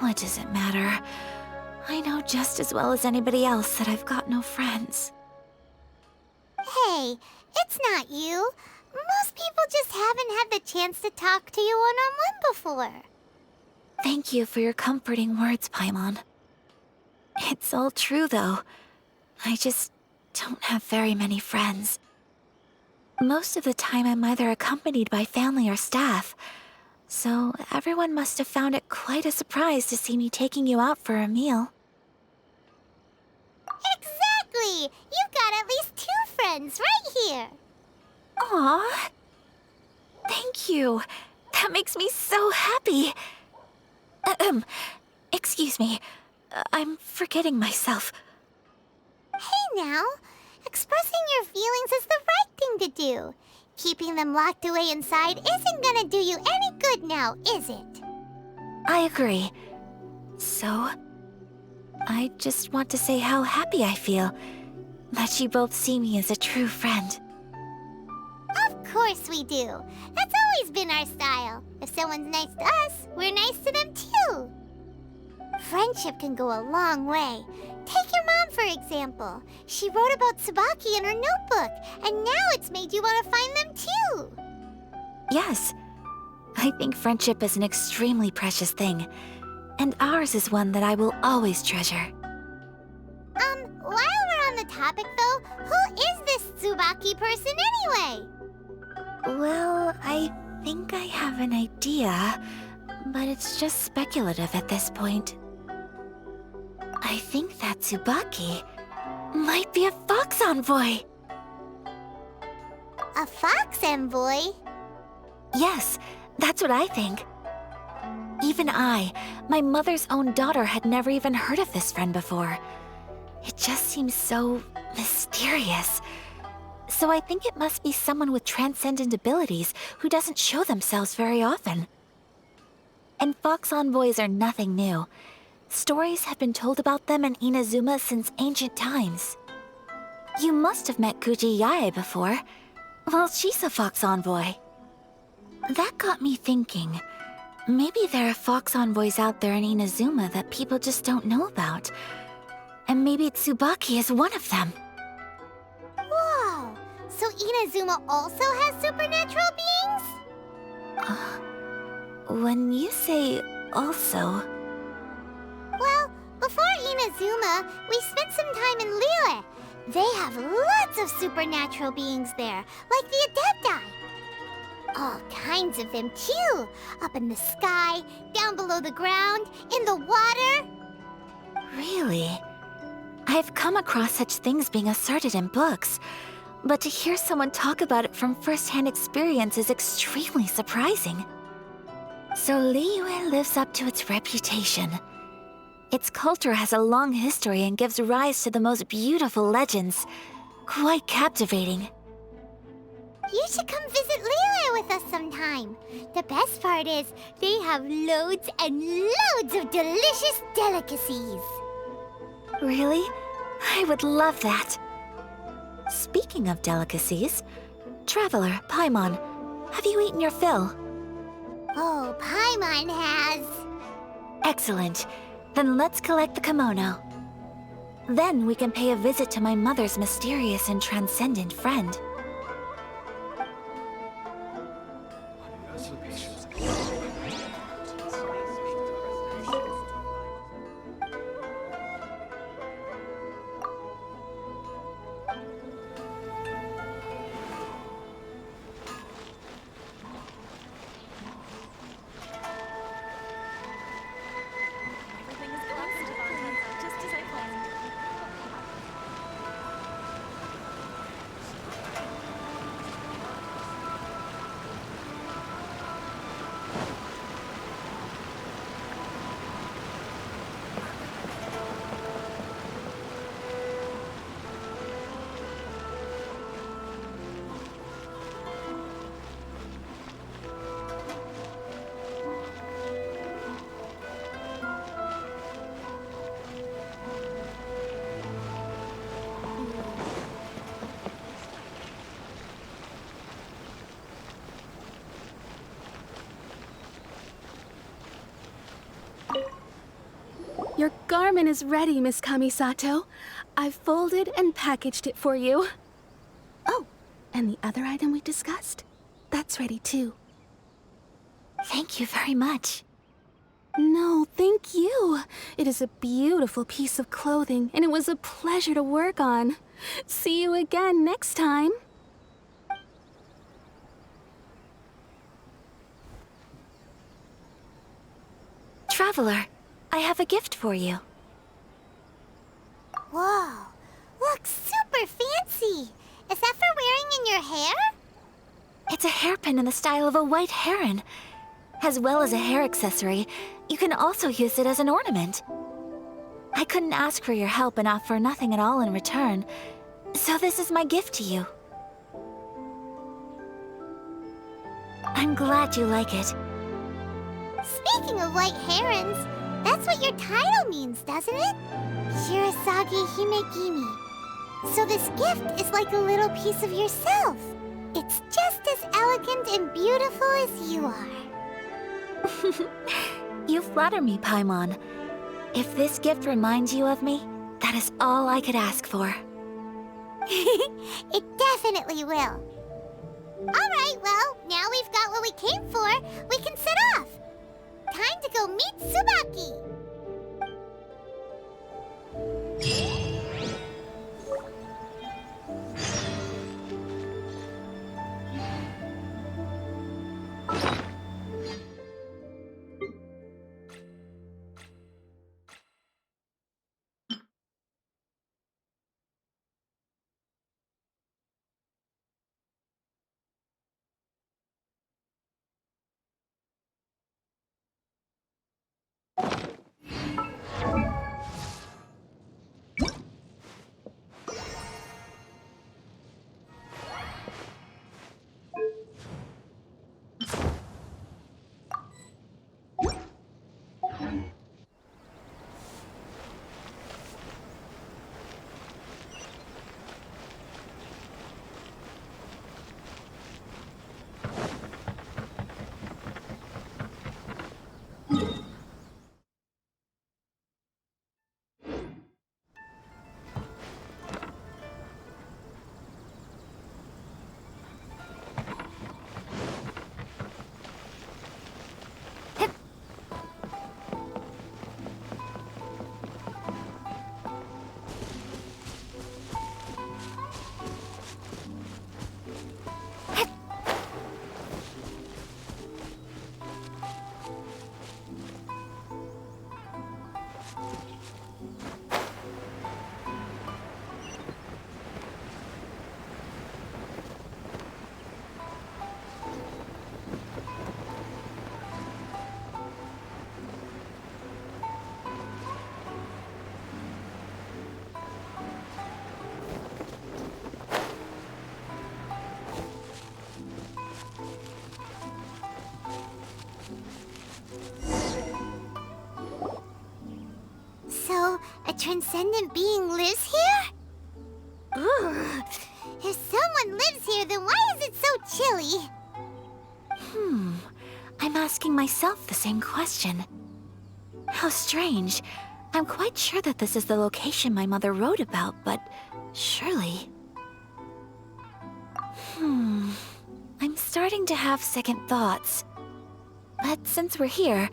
Speaker 1: What does it matter? I know just as well as anybody else that I've got no friends.
Speaker 2: Hey, it's not you. Most people just haven't had the chance to talk to you one-on-one before.
Speaker 1: Thank you for your comforting words, Paimon. It's all true, though. I just don't have very many friends. Most of the time, I'm either accompanied by family or staff, so everyone must have found it quite a surprise to see me taking you out for a meal.
Speaker 2: Exactly! You've got at least 2 friends right here.
Speaker 1: Aw! Thank you. That makes me so happy. Excuse me. I'm forgetting myself.
Speaker 2: Hey now, expressing your feelings is the right thing to do. Keeping them locked away inside isn't gonna do you any good now, is it?
Speaker 1: I agree. So, I just want to say how happy I feel that you both see me as a true friend.
Speaker 2: Of course we do. That's always been our style. If someone's nice to us, we're nice to them too. Friendship can go a long way. Take your mom, for example. She wrote about Tsubaki in her notebook, and now it's made you want to find them too.
Speaker 1: Yes. I think friendship is an extremely precious thing. And ours is one that I will always treasure.
Speaker 2: While we're on the topic though, who is this Tsubaki person anyway?
Speaker 1: Well, I think I have an idea, but it's just speculative at this point. I think that Tsubaki might be a fox envoy.
Speaker 2: A fox envoy?
Speaker 1: Yes, that's what I think. Even I, my mother's own daughter, had never even heard of this friend before. It just seems so mysterious. So I think it must be someone with transcendent abilities who doesn't show themselves very often. And fox envoys are nothing new. Stories have been told about them in Inazuma since ancient times. You must have met Kuji Yae before. Well, she's a fox envoy. That got me thinking. Maybe there are fox envoys out there in Inazuma that people just don't know about. And maybe Tsubaki is one of them.
Speaker 2: Whoa! So Inazuma also has supernatural beings?
Speaker 1: When you say also...
Speaker 2: Well, before Inazuma, we spent some time in Liyue. They have lots of supernatural beings there, like the Adepti. All kinds of them too. Up in the sky, down below the ground, in the water.
Speaker 1: Really? I've come across such things being asserted in books, but to hear someone talk about it from first-hand experience is extremely surprising. So Liyue lives up to its reputation. Its culture has a long history and gives rise to the most beautiful legends. Quite captivating.
Speaker 2: You should come visit Liyue with us sometime. The best part is, they have loads and loads of delicious delicacies.
Speaker 1: Really? I would love that. Speaking of delicacies, Traveler, Paimon, have you eaten your fill?
Speaker 2: Oh, Paimon has.
Speaker 1: Excellent. Then let's collect the kimono. Then we can pay a visit to my mother's mysterious and transcendent friend.
Speaker 4: Your garment is ready, Miss Kamisato. I've folded and packaged it for you. Oh, and the other item we discussed? That's ready too.
Speaker 1: Thank you very much.
Speaker 4: No, thank you. It is a beautiful piece of clothing, and it was a pleasure to work on. See you again next time.
Speaker 1: Traveler, I have a gift for you.
Speaker 2: Whoa, looks super fancy. Is that for wearing in your hair?
Speaker 1: It's a hairpin in the style of a white heron. As well as a hair accessory, you can also use it as an ornament. I couldn't ask for your help and offer nothing at all in return, so this is my gift to you. I'm glad you like it.
Speaker 2: Speaking of white herons, that's what your title means, doesn't it? Shirasagi Himegimi. So this gift is like a little piece of yourself. It's just as elegant and beautiful as you are.
Speaker 1: You flatter me, Paimon. If this gift reminds you of me, that is all I could ask for.
Speaker 2: It definitely will. Alright, well, now we've got what we came for, we can set off. Time to go meet Tsubaki! a transcendent being lives here? Ugh. If someone lives here, then why is it so chilly?
Speaker 1: I'm asking myself the same question. How strange. I'm quite sure that this is the location my mother wrote about, but surely... I'm starting to have second thoughts. But since we're here,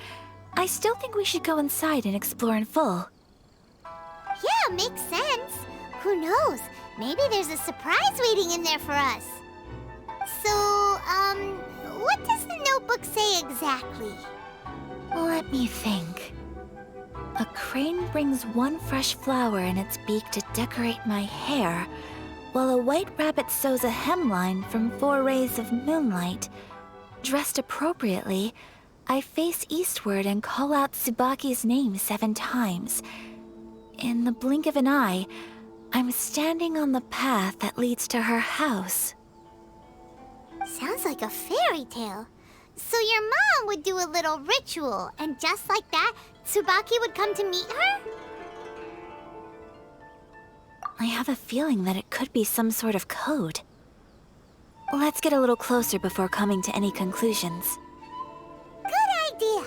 Speaker 1: I still think we should go inside and explore in full.
Speaker 2: Yeah, makes sense. Who knows? Maybe there's a surprise waiting in there for us. So, what does the notebook say exactly?
Speaker 1: Let me think. A crane brings one fresh flower in its beak to decorate my hair, while a white rabbit sews a hemline from 4 rays of moonlight. Dressed appropriately, I face eastward and call out Tsubaki's name 7 times. In the blink of an eye, I'm standing on the path that leads to her house.
Speaker 2: Sounds like a fairy tale. So your mom would do a little ritual, and just like that, Tsubaki would come to meet her?
Speaker 1: I have a feeling that it could be some sort of code. Let's get a little closer before coming to any conclusions.
Speaker 2: Good idea.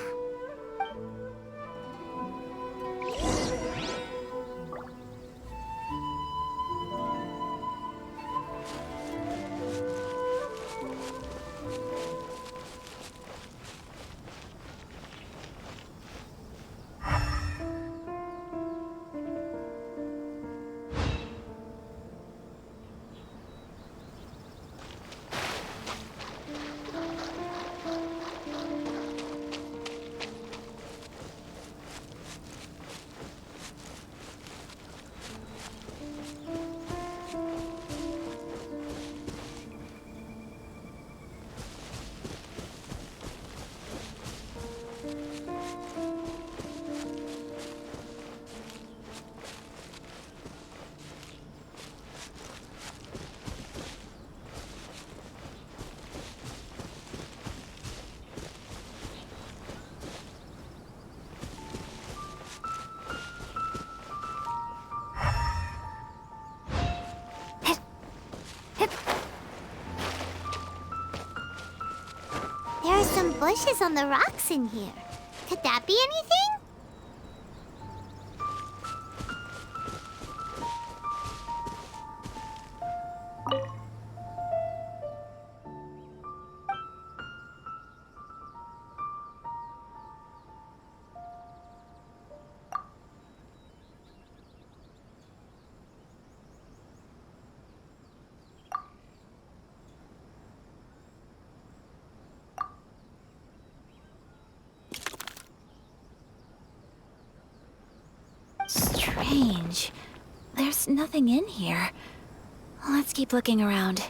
Speaker 2: There are some bushes on the rocks in here. Could that be anything?
Speaker 1: Strange. There's nothing in here. Let's keep looking around.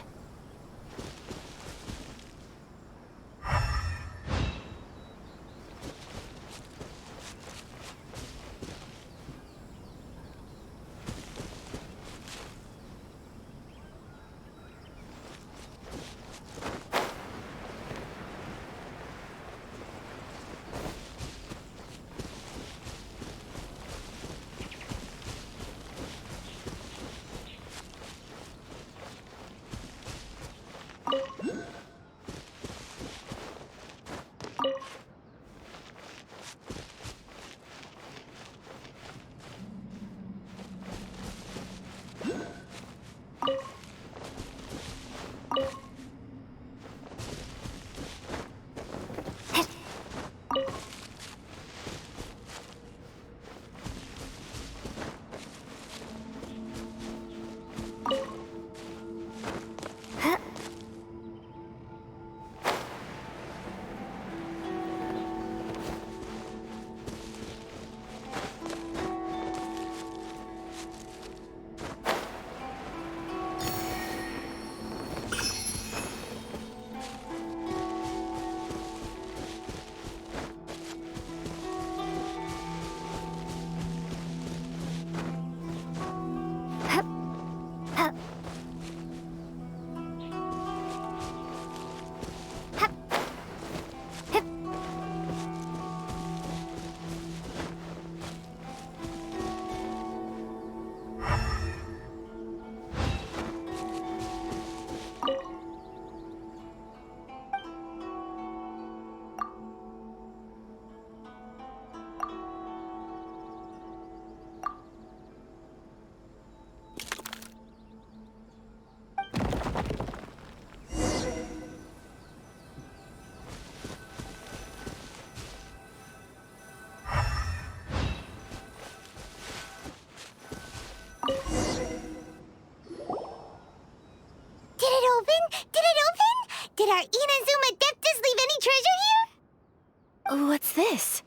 Speaker 2: our Inazuma Adeptus leave any treasure here?
Speaker 1: What's this?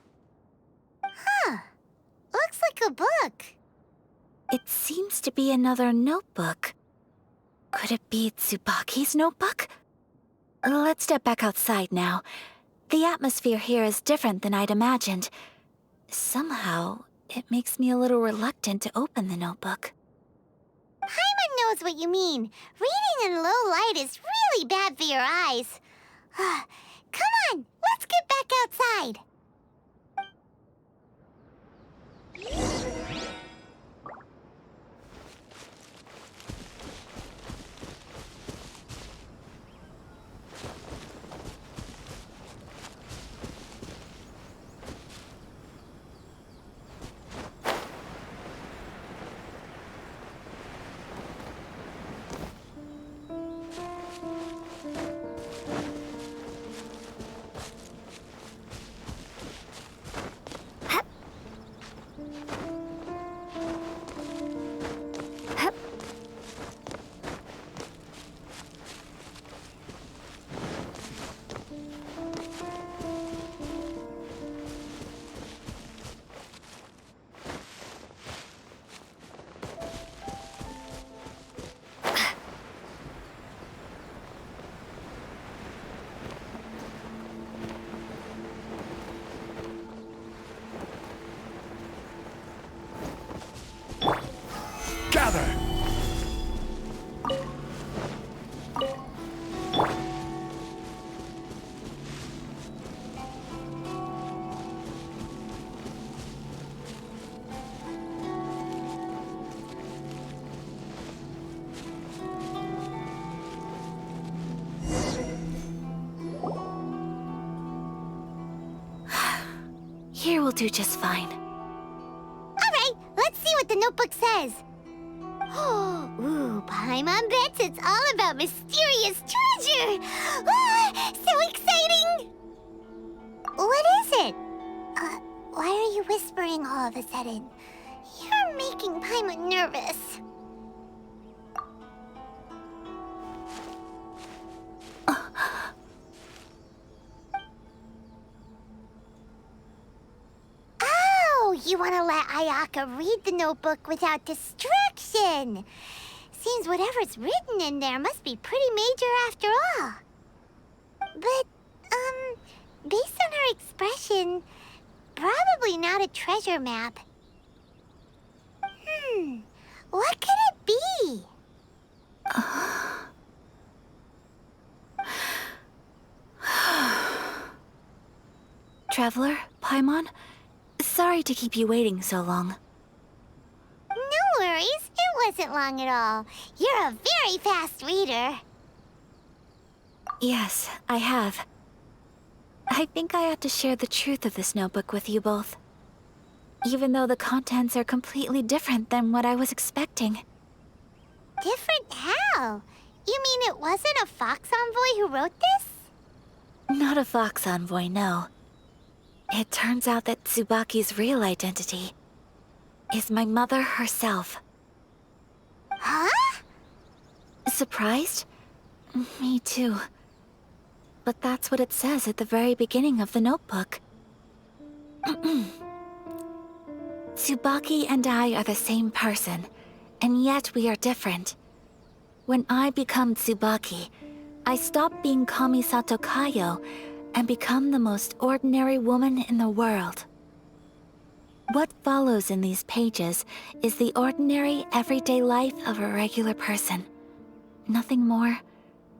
Speaker 2: Huh. Looks like a book.
Speaker 1: It seems to be another notebook. Could it be Tsubaki's notebook? Let's step back outside now. The atmosphere here is different than I'd imagined. Somehow, it makes me a little reluctant to open the notebook.
Speaker 2: Paimon knows what you mean. Reading in low light is really bad for your eyes. Come on, let's get back outside.
Speaker 6: Gather!
Speaker 1: Here will do just fine.
Speaker 2: All right, let's see what the notebook says. Ooh, Paimon bets it's all about mysterious treasure. Ah, so exciting! What is it? Why are you whispering all of a sudden? You're making Paimon nervous. Oh, you want to let Ayaka read the notebook without distraction. Seems whatever's written in there must be pretty major after all. But, based on her expression, probably not a treasure map. What could it be?
Speaker 1: Traveler, Paimon, sorry to keep you waiting so long.
Speaker 2: No worries, it wasn't long at all. You're a very fast reader.
Speaker 1: Yes, I have. I think I ought to share the truth of this notebook with you both. Even though the contents are completely different than what I was expecting.
Speaker 2: Different how? You mean it wasn't a Fox Envoy who wrote this?
Speaker 1: Not a Fox Envoy, no. It turns out that Tsubaki's real identity is my mother herself.
Speaker 2: Huh?
Speaker 1: Surprised? Me too. But that's what it says at the very beginning of the notebook. Tsubaki and I are the same person, and yet we are different. When I become Tsubaki, I stop being Kamisato Kayo and become the most ordinary woman in the world. What follows in these pages is the ordinary, everyday life of a regular person. Nothing more,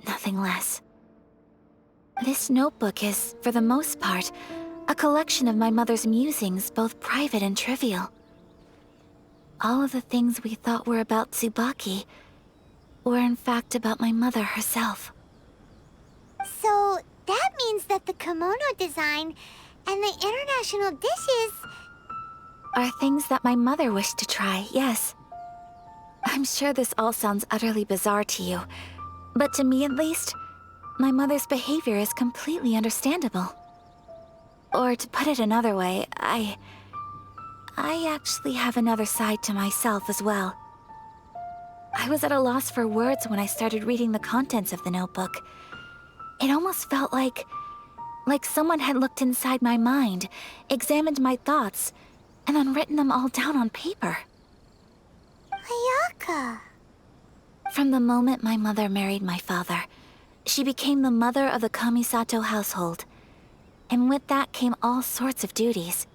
Speaker 1: nothing less. This notebook is, for the most part, a collection of my mother's musings, both private and trivial. All of the things we thought were about Tsubaki were in fact about my mother herself.
Speaker 2: So that means that the kimono design and the international dishes
Speaker 1: Are things that my mother wished to try, yes. I'm sure this all sounds utterly bizarre to you, but to me at least, my mother's behavior is completely understandable. Or to put it another way, I actually have another side to myself as well. I was at a loss for words when I started reading the contents of the notebook. It almost felt like someone had looked inside my mind, examined my thoughts, and then written them all down on paper.
Speaker 2: Ayaka.
Speaker 1: From the moment my mother married my father, she became the mother of the Kamisato household. And with that came all sorts of duties.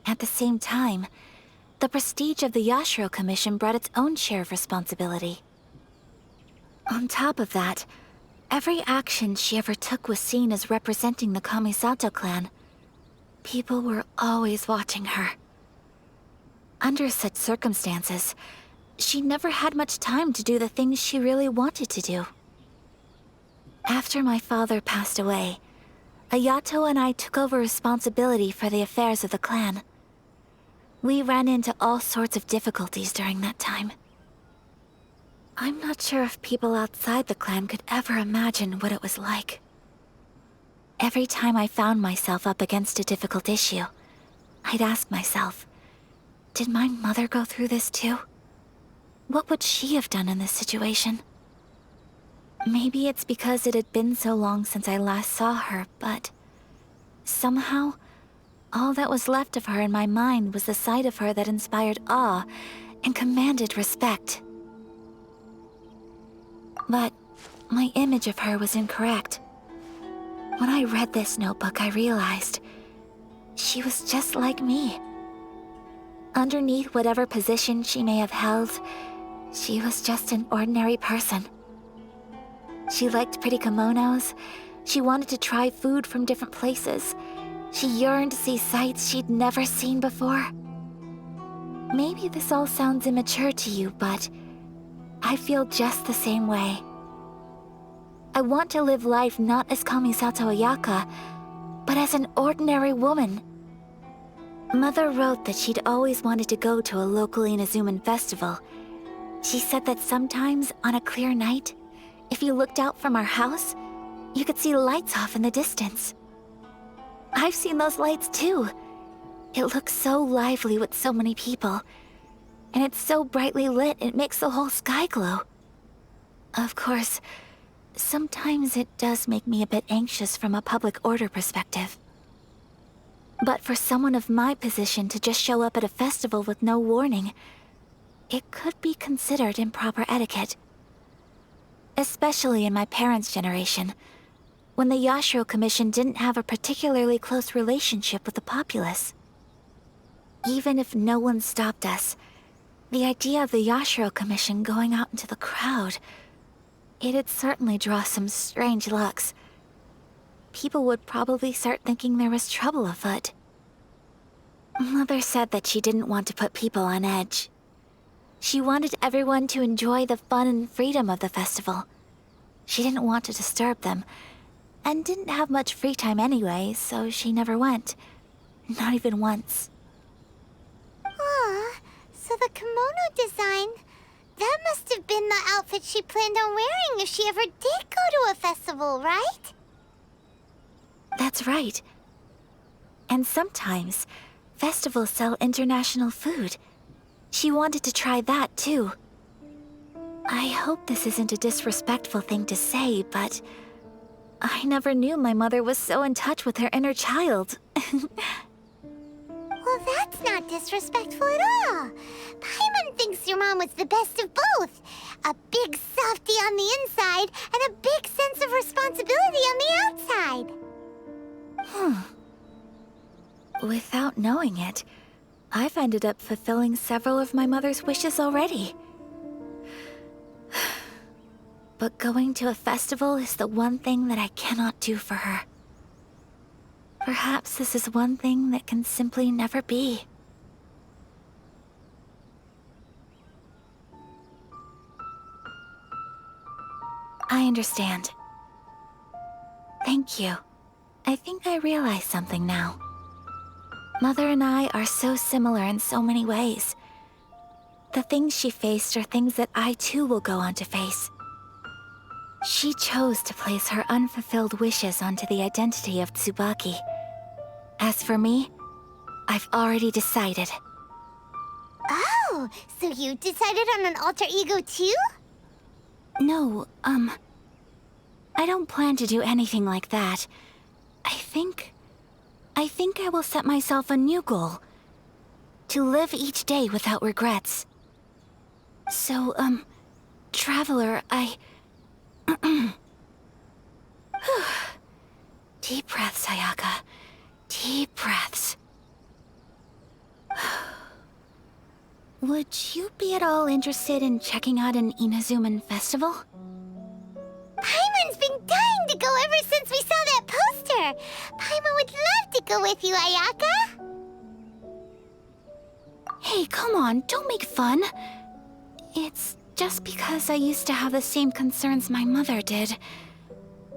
Speaker 1: At the same time, the prestige of the Yashiro Commission brought its own share of responsibility. On top of that, every action she ever took was seen as representing the Kamisato clan. People were always watching her. Under such circumstances, she never had much time to do the things she really wanted to do. After my father passed away, Ayato and I took over responsibility for the affairs of the clan. We ran into all sorts of difficulties during that time. I'm not sure if people outside the clan could ever imagine what it was like. Every time I found myself up against a difficult issue, I'd ask myself, did my mother go through this too? What would she have done in this situation? Maybe it's because it had been so long since I last saw her, but somehow, all that was left of her in my mind was the sight of her that inspired awe and commanded respect. But my image of her was incorrect. When I read this notebook, I realized she was just like me. Underneath whatever position she may have held, she was just an ordinary person. She liked pretty kimonos. She wanted to try food from different places. She yearned to see sights she'd never seen before. Maybe this all sounds immature to you, but I feel just the same way. I want to live life not as Kamisato Ayaka, but as an ordinary woman. Mother wrote that she'd always wanted to go to a local Inazuman festival. She said that sometimes, on a clear night, if you looked out from our house, you could see lights off in the distance. I've seen those lights too. It looks so lively with so many people. And it's so brightly lit, it makes the whole sky glow. Of course, sometimes it does make me a bit anxious from a public order perspective. But for someone of my position to just show up at a festival with no warning, it could be considered improper etiquette. Especially in my parents' generation, when the Yashiro Commission didn't have a particularly close relationship with the populace. Even if no one stopped us, the idea of the Yashiro Commission going out into the crowd, it'd certainly draw some strange looks. People would probably start thinking there was trouble afoot. Mother said that she didn't want to put people on edge. She wanted everyone to enjoy the fun and freedom of the festival. She didn't want to disturb them, and didn't have much free time anyway, so she never went. Not even once.
Speaker 2: Aw, so the kimono design, that must have been the outfit she planned on wearing if she ever did go to a festival, right?
Speaker 1: That's right. And sometimes, festivals sell international food. She wanted to try that too. I hope this isn't a disrespectful thing to say, but I never knew my mother was so in touch with her inner child.
Speaker 2: Well, that's not disrespectful at all. Paimon thinks your mom was the best of both. A big softie on the inside and a big sense of responsibility on the outside.
Speaker 1: Without knowing it, I've ended up fulfilling several of my mother's wishes already. But going to a festival is the one thing that I cannot do for her. Perhaps this is one thing that can simply never be. I understand. Thank you. I think I realize something now. Mother and I are so similar in so many ways. The things she faced are things that I too will go on to face. She chose to place her unfulfilled wishes onto the identity of Tsubaki. As for me, I've already decided.
Speaker 2: Oh, so you decided on an alter ego too?
Speaker 1: No, I don't plan to do anything like that. I think I will set myself a new goal. To live each day without regrets. So, Traveler, Deep breaths, Ayaka. Deep breaths. Would you be at all interested in checking out an Inazuman festival?
Speaker 2: Paimon's been dying to go ever since we saw that poster. Paimon would love to go with you, Ayaka.
Speaker 1: Hey, come on, don't make fun. It's just because I used to have the same concerns my mother did.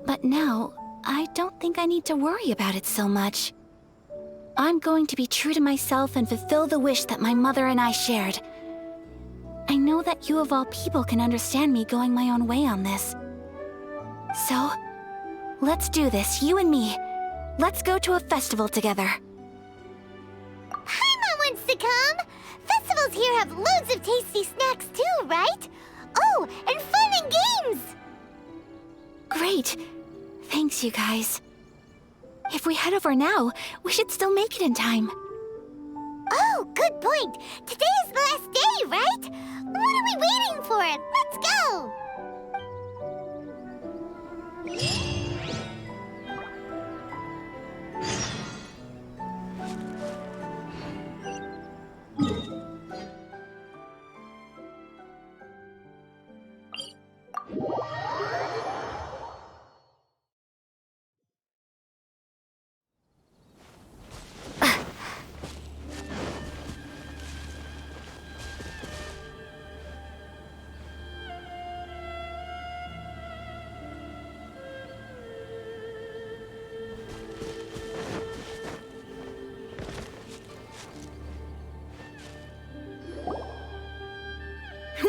Speaker 1: But now, I don't think I need to worry about it so much. I'm going to be true to myself and fulfill the wish that my mother and I shared. I know that you of all people can understand me going my own way on this. So, let's do this, you and me. Let's go to a festival together.
Speaker 2: Paimon wants to come! Festivals here have loads of tasty snacks too, right? Oh, and fun and games!
Speaker 1: Great. Thanks, you guys. If we head over now, we should still make it in time.
Speaker 2: Oh, good point. Today is the last day, right? What are we waiting for? Let's go!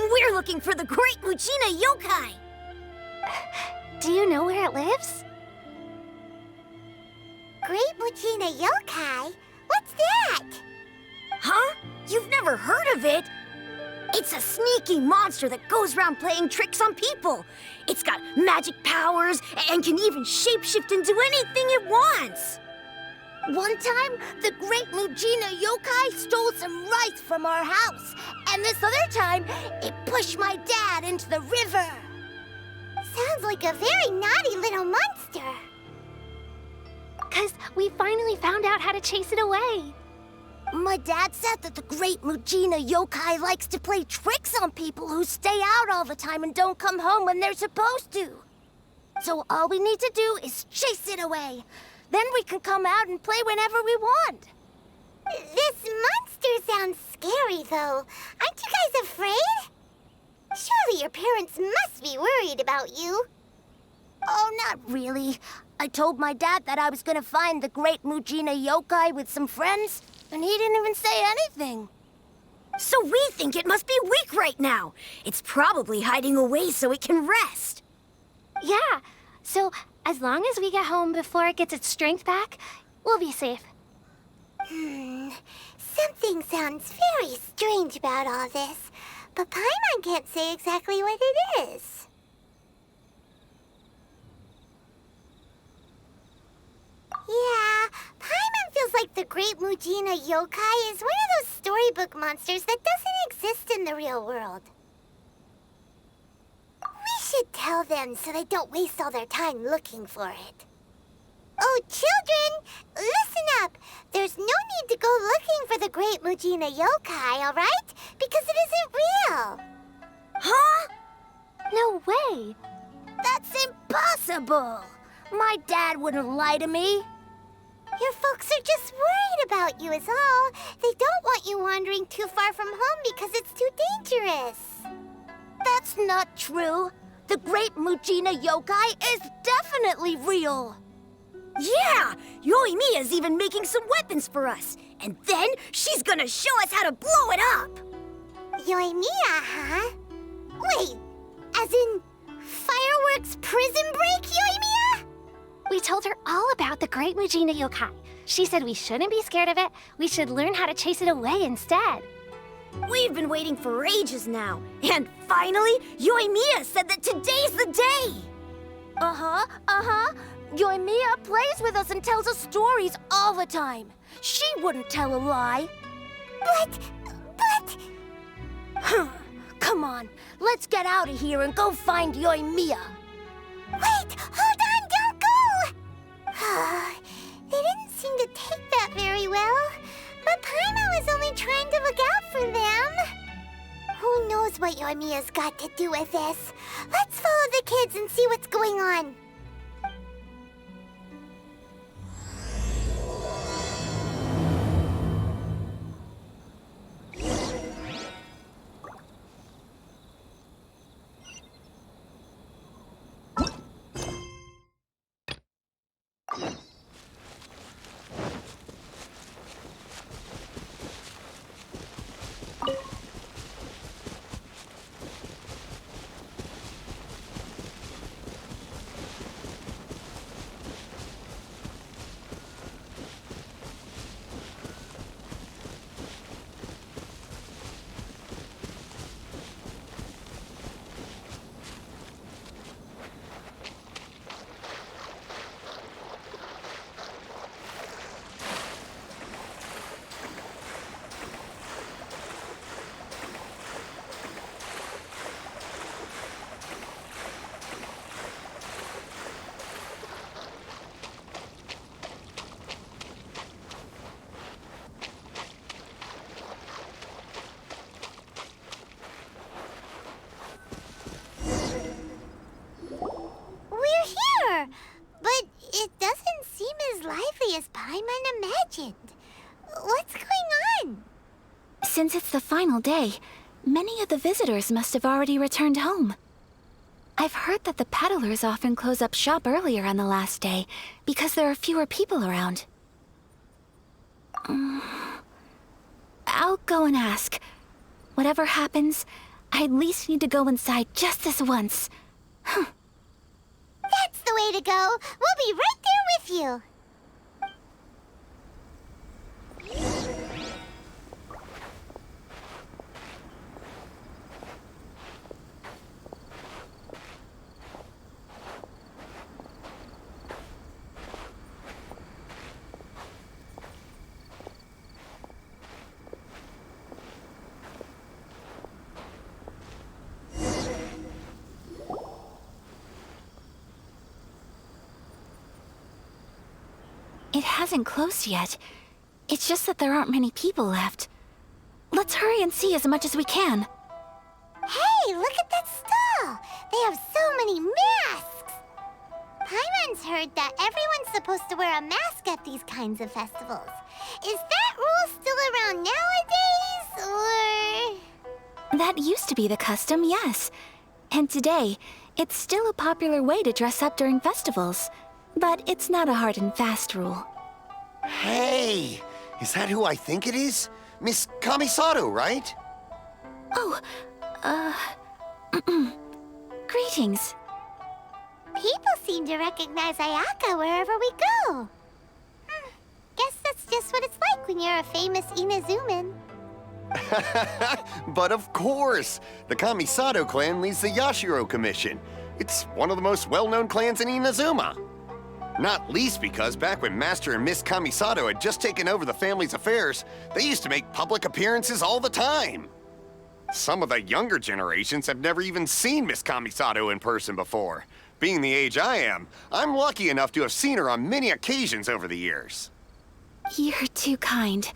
Speaker 9: We're looking for the Great Mujina Yokai!
Speaker 4: Do you know where it lives?
Speaker 2: Great Mujina Yokai? What's that?
Speaker 9: Huh? You've never heard of it? It's a sneaky monster that goes around playing tricks on people. It's got magic powers and can even shapeshift into anything it wants. One time, the Great Mujina Yokai stole some rice from our house. And this other time, it pushed my dad into the river.
Speaker 2: Sounds like a very naughty little monster.
Speaker 4: 'Cause we finally found out how to chase it away.
Speaker 9: My dad said that the Great Mujina Yokai likes to play tricks on people who stay out all the time and don't come home when they're supposed to. So all we need to do is chase it away. Then we can come out and play whenever we want.
Speaker 2: This monster sounds scary, though. Aren't you guys afraid? Surely your parents must be worried about you.
Speaker 9: Oh, not really. I told my dad that I was gonna find the Great Mujina Yokai with some friends, and he didn't even say anything. So we think it must be weak right now. It's probably hiding away so it can rest.
Speaker 4: Yeah, so as long as we get home before it gets its strength back, we'll be safe.
Speaker 2: Something sounds very strange about all this, but Paimon can't say exactly what it is. Yeah, Paimon feels like the Great Mujina Yokai is one of those storybook monsters that doesn't exist in the real world. We should tell them so they don't waste all their time looking for it. Oh, children, listen up. There's no need to go looking for the Great Mujina Yokai, all right? Because it isn't real.
Speaker 9: Huh?
Speaker 4: No way!
Speaker 9: That's impossible! My dad wouldn't lie to me.
Speaker 2: Your folks are just worried about you is all. They don't want you wandering too far from home because it's too dangerous.
Speaker 9: That's not true. The Great Mujina Yokai is definitely real. Yeah! Yoimiya's even making some weapons for us. And then she's gonna show us how to blow it up!
Speaker 2: Yoimiya, huh? Wait, as in fireworks prison break, Yoimiya?
Speaker 4: We told her all about the Great Mujina Yokai. She said we shouldn't be scared of it. We should learn how to chase it away instead.
Speaker 9: We've been waiting for ages now. And finally, Yoimiya said that today's the day! Yoimiya plays with us and tells us stories all the time. She wouldn't tell a lie.
Speaker 2: But...
Speaker 9: Come on, let's get out of here and go find Yoimiya.
Speaker 2: Wait! Hold on! Don't go! They didn't seem to take that very well. But Paimon was only trying to look out for them. Who knows what Yoimiya's got to do with this? Let's follow the kids and see what's going on. But it doesn't seem as lively as Paimon imagined. What's going on?
Speaker 1: Since it's the final day, many of the visitors must have already returned home. I've heard that the peddlers often close up shop earlier on the last day because there are fewer people around. I'll go and ask. Whatever happens, I at least need to go inside just this once.
Speaker 2: That's the way to go. We'll be right there with you.
Speaker 1: It hasn't closed yet. It's just that there aren't many people left. Let's hurry and see as much as we can.
Speaker 2: Hey, look at that stall! They have so many masks! Paimon's heard that everyone's supposed to wear a mask at these kinds of festivals. Is that rule still around nowadays, or...?
Speaker 1: That used to be the custom, yes. And today, it's still a popular way to dress up during festivals. But it's not a hard and fast rule.
Speaker 10: Hey! Is that who I think it is? Miss Kamisato, right?
Speaker 1: Oh, greetings.
Speaker 2: People seem to recognize Ayaka wherever we go. Guess that's just what it's like when you're a famous Inazuman.
Speaker 10: But of course! The Kamisato clan leads the Yashiro Commission. It's one of the most well-known clans in Inazuma. Not least because back when Master and Miss Kamisato had just taken over the family's affairs, they used to make public appearances all the time. Some of the younger generations have never even seen Miss Kamisato in person before. Being the age I am, I'm lucky enough to have seen her on many occasions over the years.
Speaker 1: You're too kind.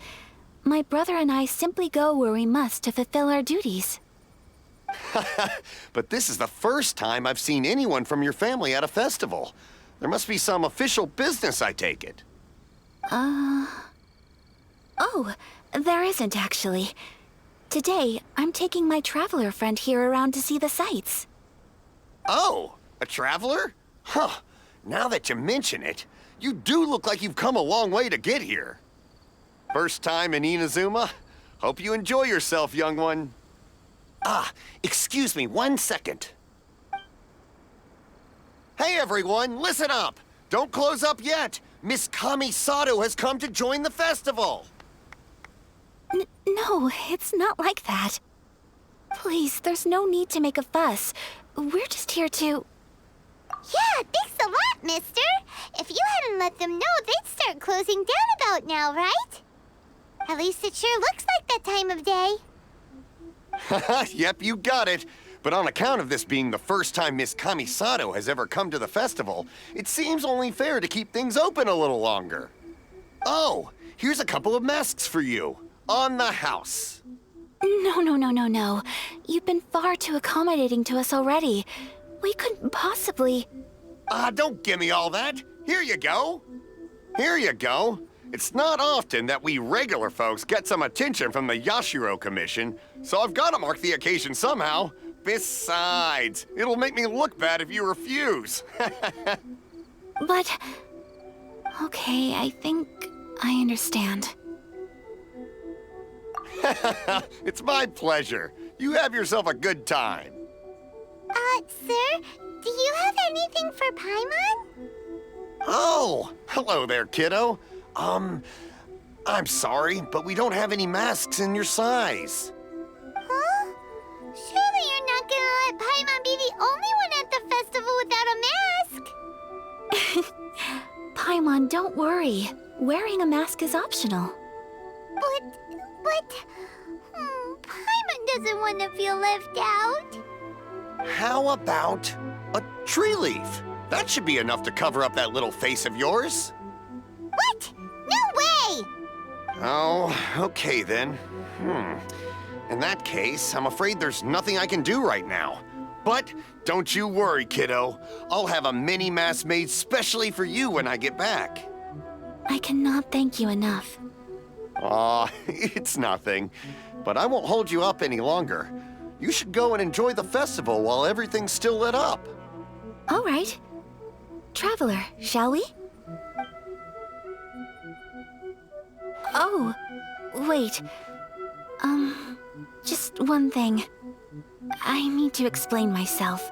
Speaker 1: My brother and I simply go where we must to fulfill our duties.
Speaker 10: But this is the first time I've seen anyone from your family at a festival. There must be some official business, I take it.
Speaker 1: Oh, there isn't actually. Today, I'm taking my traveler friend here around to see the sights.
Speaker 10: Oh, a traveler? Huh. Now that you mention it, you do look like you've come a long way to get here. First time in Inazuma? Hope you enjoy yourself, young one. Excuse me 1 second. Hey everyone, listen up! Don't close up yet! Miss Kamisato has come to join the festival!
Speaker 1: No, it's not like that. Please, there's no need to make a fuss. We're just here to...
Speaker 2: Yeah, thanks a lot, mister. If you hadn't let them know, they'd start closing down about now, right? At least it sure looks like that time of day.
Speaker 10: Yep, you got it. But on account of this being the first time Miss Kamisato has ever come to the festival, it seems only fair to keep things open a little longer. Oh, here's a couple of masks for you. On the house.
Speaker 1: No. You've been far too accommodating to us already. We couldn't possibly...
Speaker 10: Don't give me all that. Here you go. Here you go. It's not often that we regular folks get some attention from the Yashiro Commission, so I've got to mark the occasion somehow. Besides, it'll make me look bad if you refuse.
Speaker 1: But... Okay, I think I understand.
Speaker 10: It's my pleasure. You have yourself a good time.
Speaker 2: Sir, do you have anything for Paimon?
Speaker 10: Oh, hello there, kiddo. I'm sorry, but we don't have any masks in your size.
Speaker 2: Huh? Surely you're not gonna let Paimon be the only one at the festival without a mask?
Speaker 1: Paimon, don't worry. Wearing a mask is optional.
Speaker 2: But... Paimon doesn't want to feel left out.
Speaker 10: How about a tree leaf? That should be enough to cover up that little face of yours.
Speaker 2: What? No way!
Speaker 10: Oh, okay then. In that case, I'm afraid there's nothing I can do right now. But don't you worry, kiddo. I'll have a mini mask made specially for you when I get back.
Speaker 1: I cannot thank you enough.
Speaker 10: Aw, it's nothing. But I won't hold you up any longer. You should go and enjoy the festival while everything's still lit up.
Speaker 1: All right. Traveler, shall we? Oh, wait. Just one thing. I need to explain myself.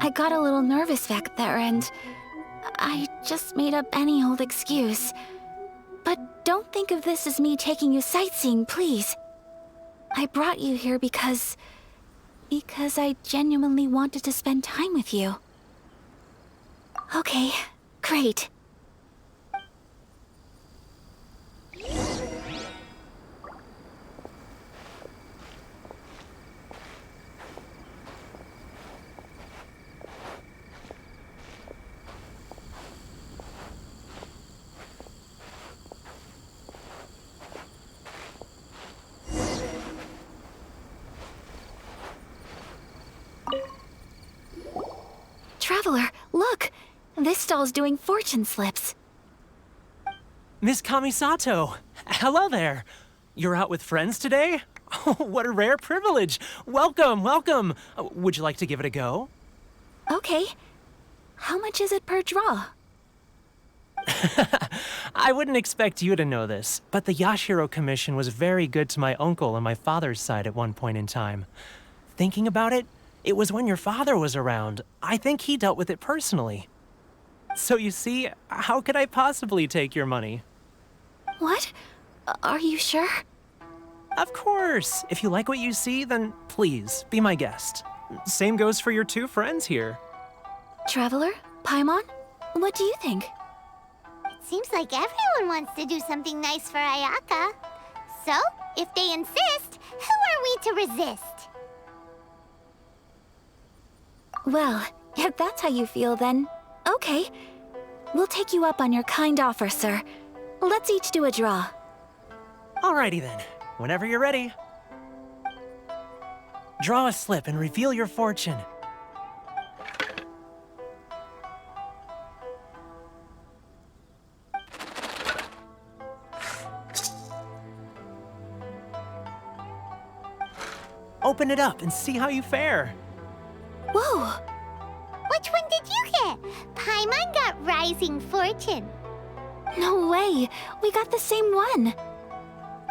Speaker 1: I got a little nervous back there and I just made up any old excuse. But don't think of this as me taking you sightseeing, please. I brought you here because I genuinely wanted to spend time with you. Okay, great. Traveler, look! This stall's doing fortune slips.
Speaker 11: Miss Kamisato! Hello there! You're out with friends today? Oh, what a rare privilege! Welcome, welcome! Would you like to give it a go?
Speaker 1: Okay. How much is it per draw?
Speaker 11: I wouldn't expect you to know this, but the Yashiro Commission was very good to my uncle on my father's side at one point in time. Thinking about it, it was when your father was around. I think he dealt with it personally. So you see, how could I possibly take your money?
Speaker 1: What? Are you sure?
Speaker 11: Of course! If you like what you see, then please, be my guest. Same goes for your two friends here.
Speaker 1: Traveler? Paimon? What do you think?
Speaker 2: It seems like everyone wants to do something nice for Ayaka. So, if they insist, who are we to resist?
Speaker 1: Well, if that's how you feel, then okay. We'll take you up on your kind offer, sir. Let's each do a draw.
Speaker 11: Alrighty then, whenever you're ready. Draw a slip and reveal your fortune. Open it up and see how you fare.
Speaker 1: Whoa!
Speaker 2: Which one did you get? Paimon got Rising Fortune.
Speaker 1: No way! We got the same one!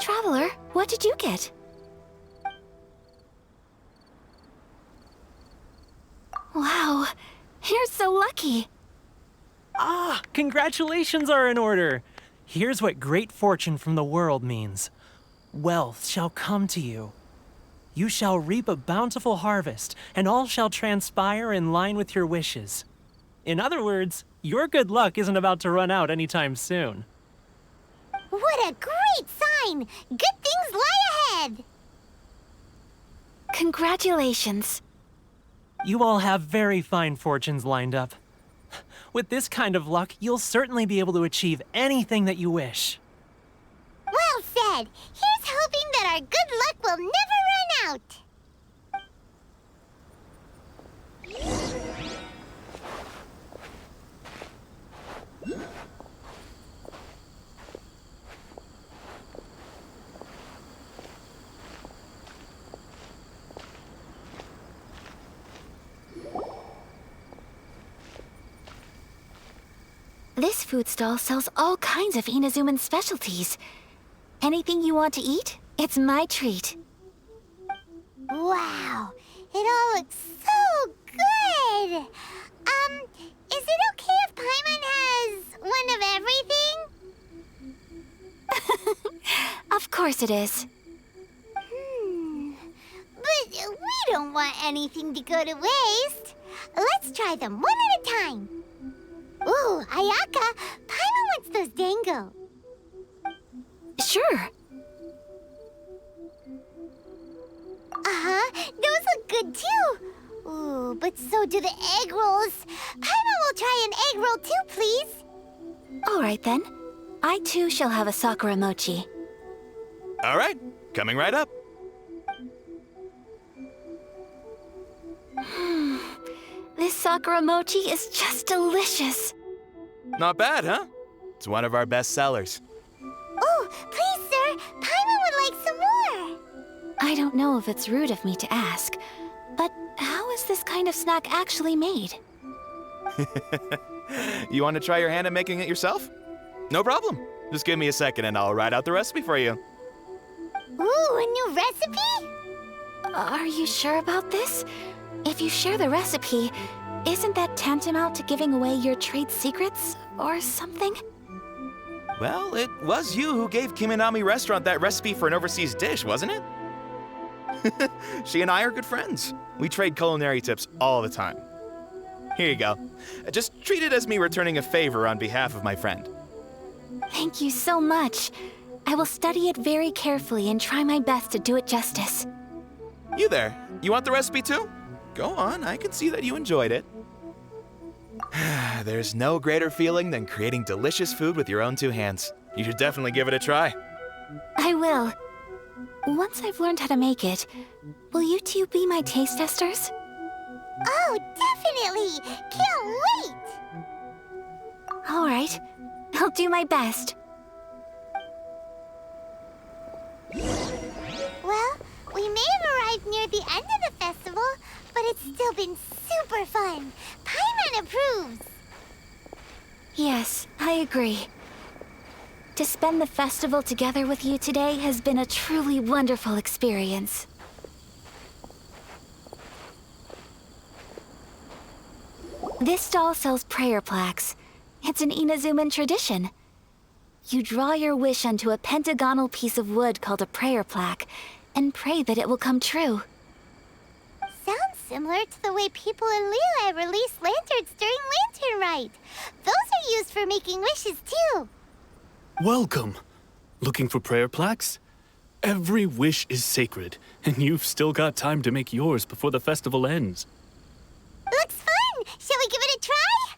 Speaker 1: Traveler, what did you get? Wow, you're so lucky!
Speaker 11: Ah, congratulations are in order. Here's what great fortune from the world means. Wealth shall come to you. You shall reap a bountiful harvest, and all shall transpire in line with your wishes. In other words, your good luck isn't about to run out anytime soon.
Speaker 2: What a great sign! Good things lie ahead!
Speaker 1: Congratulations.
Speaker 11: You all have very fine fortunes lined up. With this kind of luck, you'll certainly be able to achieve anything that you wish.
Speaker 2: Well said! Here's hoping that our good luck will never run out!
Speaker 1: This food stall sells all kinds of Inazuman specialties. Anything you want to eat, it's my treat.
Speaker 2: Wow! It all looks so good! Is it okay if Paimon has one of everything?
Speaker 1: Of course it is.
Speaker 2: But we don't want anything to go to waste. Let's try them one at a time. Ooh, Ayaka, Paimon wants those dango.
Speaker 1: Sure.
Speaker 2: Those look good too. Ooh, but so do the egg rolls. Paimon will try an egg roll too, please.
Speaker 1: All right then. I too shall have a Sakura mochi.
Speaker 12: All right, coming right up.
Speaker 1: This Sakura mochi is just delicious.
Speaker 12: Not bad, huh? It's one of our best sellers.
Speaker 2: Oh, please, sir. Paimon would like some more.
Speaker 1: I don't know if it's rude of me to ask, but how is this kind of snack actually made?
Speaker 12: You want to try your hand at making it yourself? No problem. Just give me a second and I'll write out the recipe for you.
Speaker 2: Ooh, a new recipe?
Speaker 1: Are you sure about this? If you share the recipe, isn't that tantamount to giving away your trade secrets or something?
Speaker 12: Well, it was you who gave Kiminami Restaurant that recipe for an overseas dish, wasn't it? She and I are good friends. We trade culinary tips all the time. Here you go. Just treat it as me returning a favor on behalf of my friend.
Speaker 1: Thank you so much. I will study it very carefully and try my best to do it justice.
Speaker 12: You there, you want the recipe too? Go on, I can see that you enjoyed it. There's no greater feeling than creating delicious food with your own two hands. You should definitely give it a try.
Speaker 1: I will. Once I've learned how to make it, will you two be my taste testers?
Speaker 2: Oh, definitely! Can't wait!
Speaker 1: All right. I'll do my best.
Speaker 2: Well, we may have arrived near the end of the festival, but it's still been super fun. Paimon approves.
Speaker 1: Yes, I agree. To spend the festival together with you today has been a truly wonderful experience. This stall sells prayer plaques. It's an Inazuman tradition. You draw your wish onto a pentagonal piece of wood called a prayer plaque and pray that it will come true.
Speaker 2: Sounds similar to the way people in Liyue release lanterns during Lantern Rite. Those are used for making wishes too.
Speaker 13: Welcome. Looking for prayer plaques? Every wish is sacred, and you've still got time to make yours before the festival ends.
Speaker 2: Looks fun! Shall we give it a try?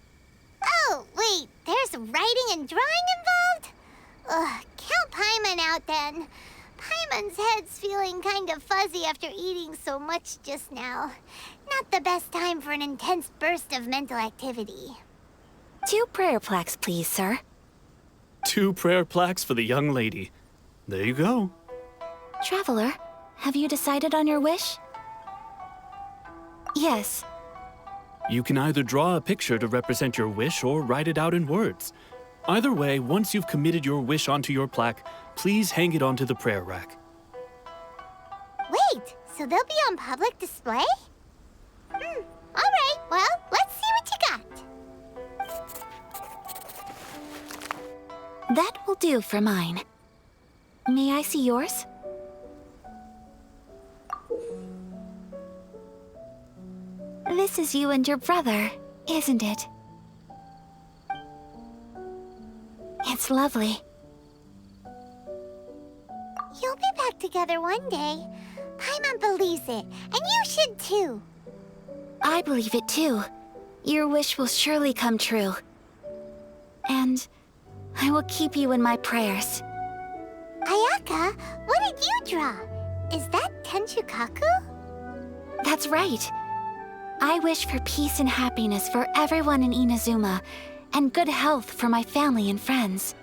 Speaker 2: Oh, wait, there's writing and drawing involved? Ugh, count Paimon out then. Paimon's head's feeling kind of fuzzy after eating so much just now. Not the best time for an intense burst of mental activity.
Speaker 1: 2 prayer plaques, please, sir.
Speaker 13: 2 prayer plaques for the young lady. There you go.
Speaker 1: Traveler, have you decided on your wish? Yes.
Speaker 13: You can either draw a picture to represent your wish or write it out in words. Either way, once you've committed your wish onto your plaque, please hang it onto the prayer rack.
Speaker 2: Wait, so they'll be on public display? Alright, well, let's see what you got.
Speaker 1: That will do for mine. May I see yours? This is you and your brother, isn't it? It's lovely.
Speaker 2: You'll be back together one day. Paimon believes it, and you should too.
Speaker 1: I believe it too. Your wish will surely come true. And I will keep you in my prayers.
Speaker 2: Ayaka, what did you draw? Is that Tenchukaku?
Speaker 1: That's right. I wish for peace and happiness for everyone in Inazuma, and good health for my family and friends.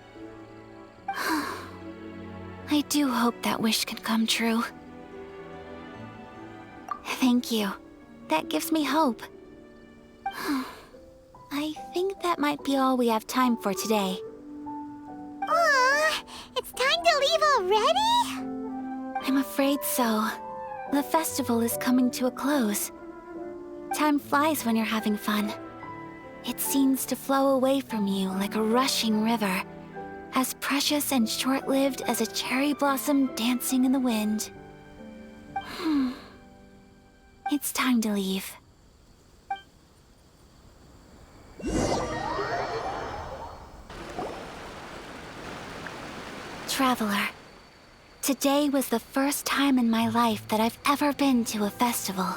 Speaker 1: I do hope that wish can come true. Thank you. That gives me hope. I think that might be all we have time for today.
Speaker 2: Aw, it's time to leave already?
Speaker 1: I'm afraid so. The festival is coming to a close. Time flies when you're having fun. It seems to flow away from you like a rushing river, as precious and short-lived as a cherry blossom dancing in the wind. It's time to leave. Traveler, today was the first time in my life that I've ever been to a festival.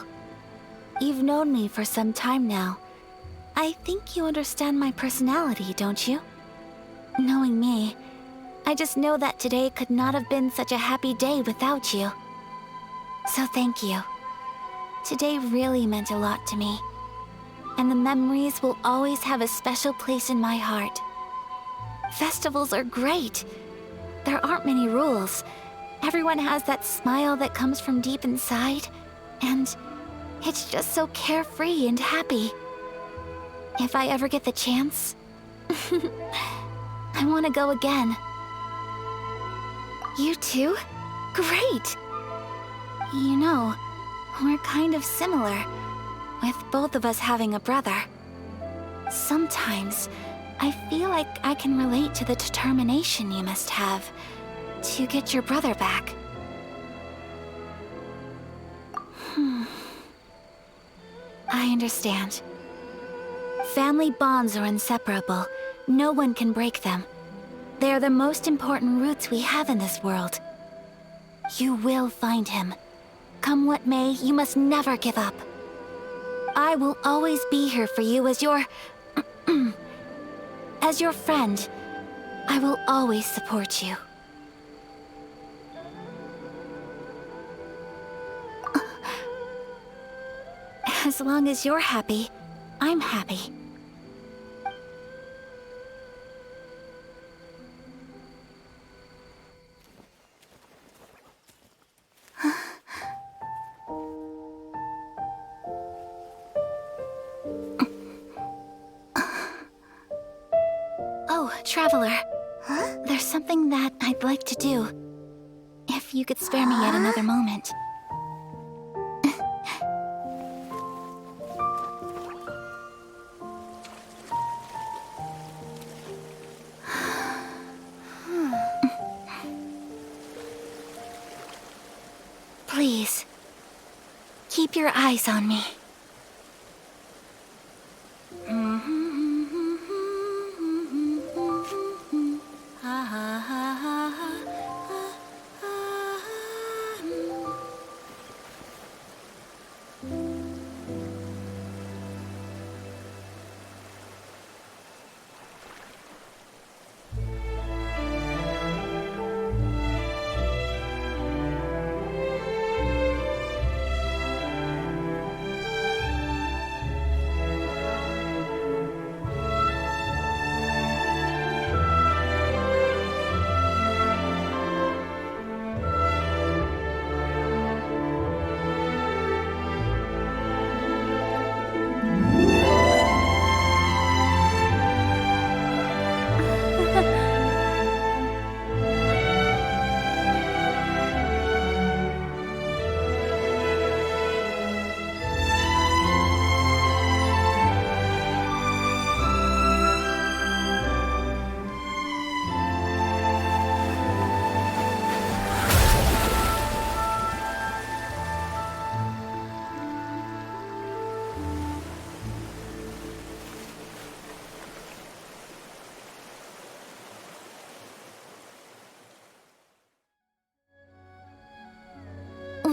Speaker 1: You've known me for some time now. I think you understand my personality, don't you? Knowing me, I just know that today could not have been such a happy day without you. So thank you. Today really meant a lot to me, and the memories will always have a special place in my heart. Festivals are great. There aren't many rules. Everyone has that smile that comes from deep inside, and it's just so carefree and happy. If I ever get the chance, I want to go again. You too? Great! You know, we're kind of similar, with both of us having a brother. Sometimes, I feel like I can relate to the determination you must have to get your brother back. I understand. Family bonds are inseparable. No one can break them. They are the most important roots we have in this world. You will find him. Come what may, you must never give up. I will always be here for you as your... as your friend. I will always support you. As long as you're happy, I'm happy. Oh, Traveler.
Speaker 2: Huh?
Speaker 1: There's something that I'd like to do. If you could spare me yet another moment. Please, keep your eyes on me.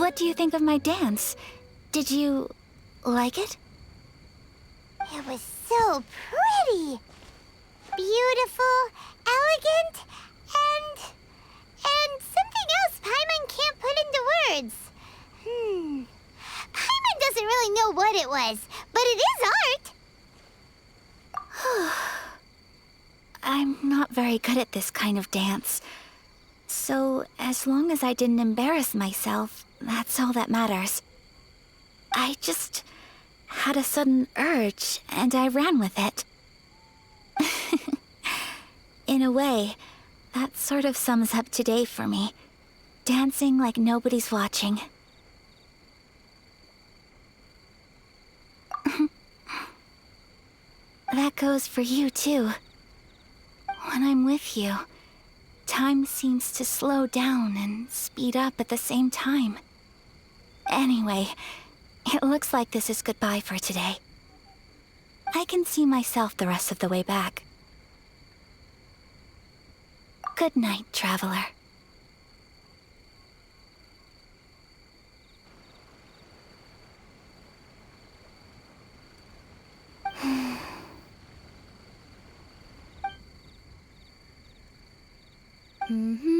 Speaker 1: What do you think of my dance? Did you like it?
Speaker 2: It was so pretty. Beautiful, elegant, and something else Paimon can't put into words. Paimon doesn't really know what it was, but it is art.
Speaker 1: I'm not very good at this kind of dance. So, as long as I didn't embarrass myself, that's all that matters. I just had a sudden urge, and I ran with it. In a way, that sort of sums up today for me. Dancing like nobody's watching. That goes for you, too. When I'm with you, time seems to slow down and speed up at the same time. Anyway, it looks like this is goodbye for today. I can see myself the rest of the way back. Good night, traveler.
Speaker 9: Mm-hmm.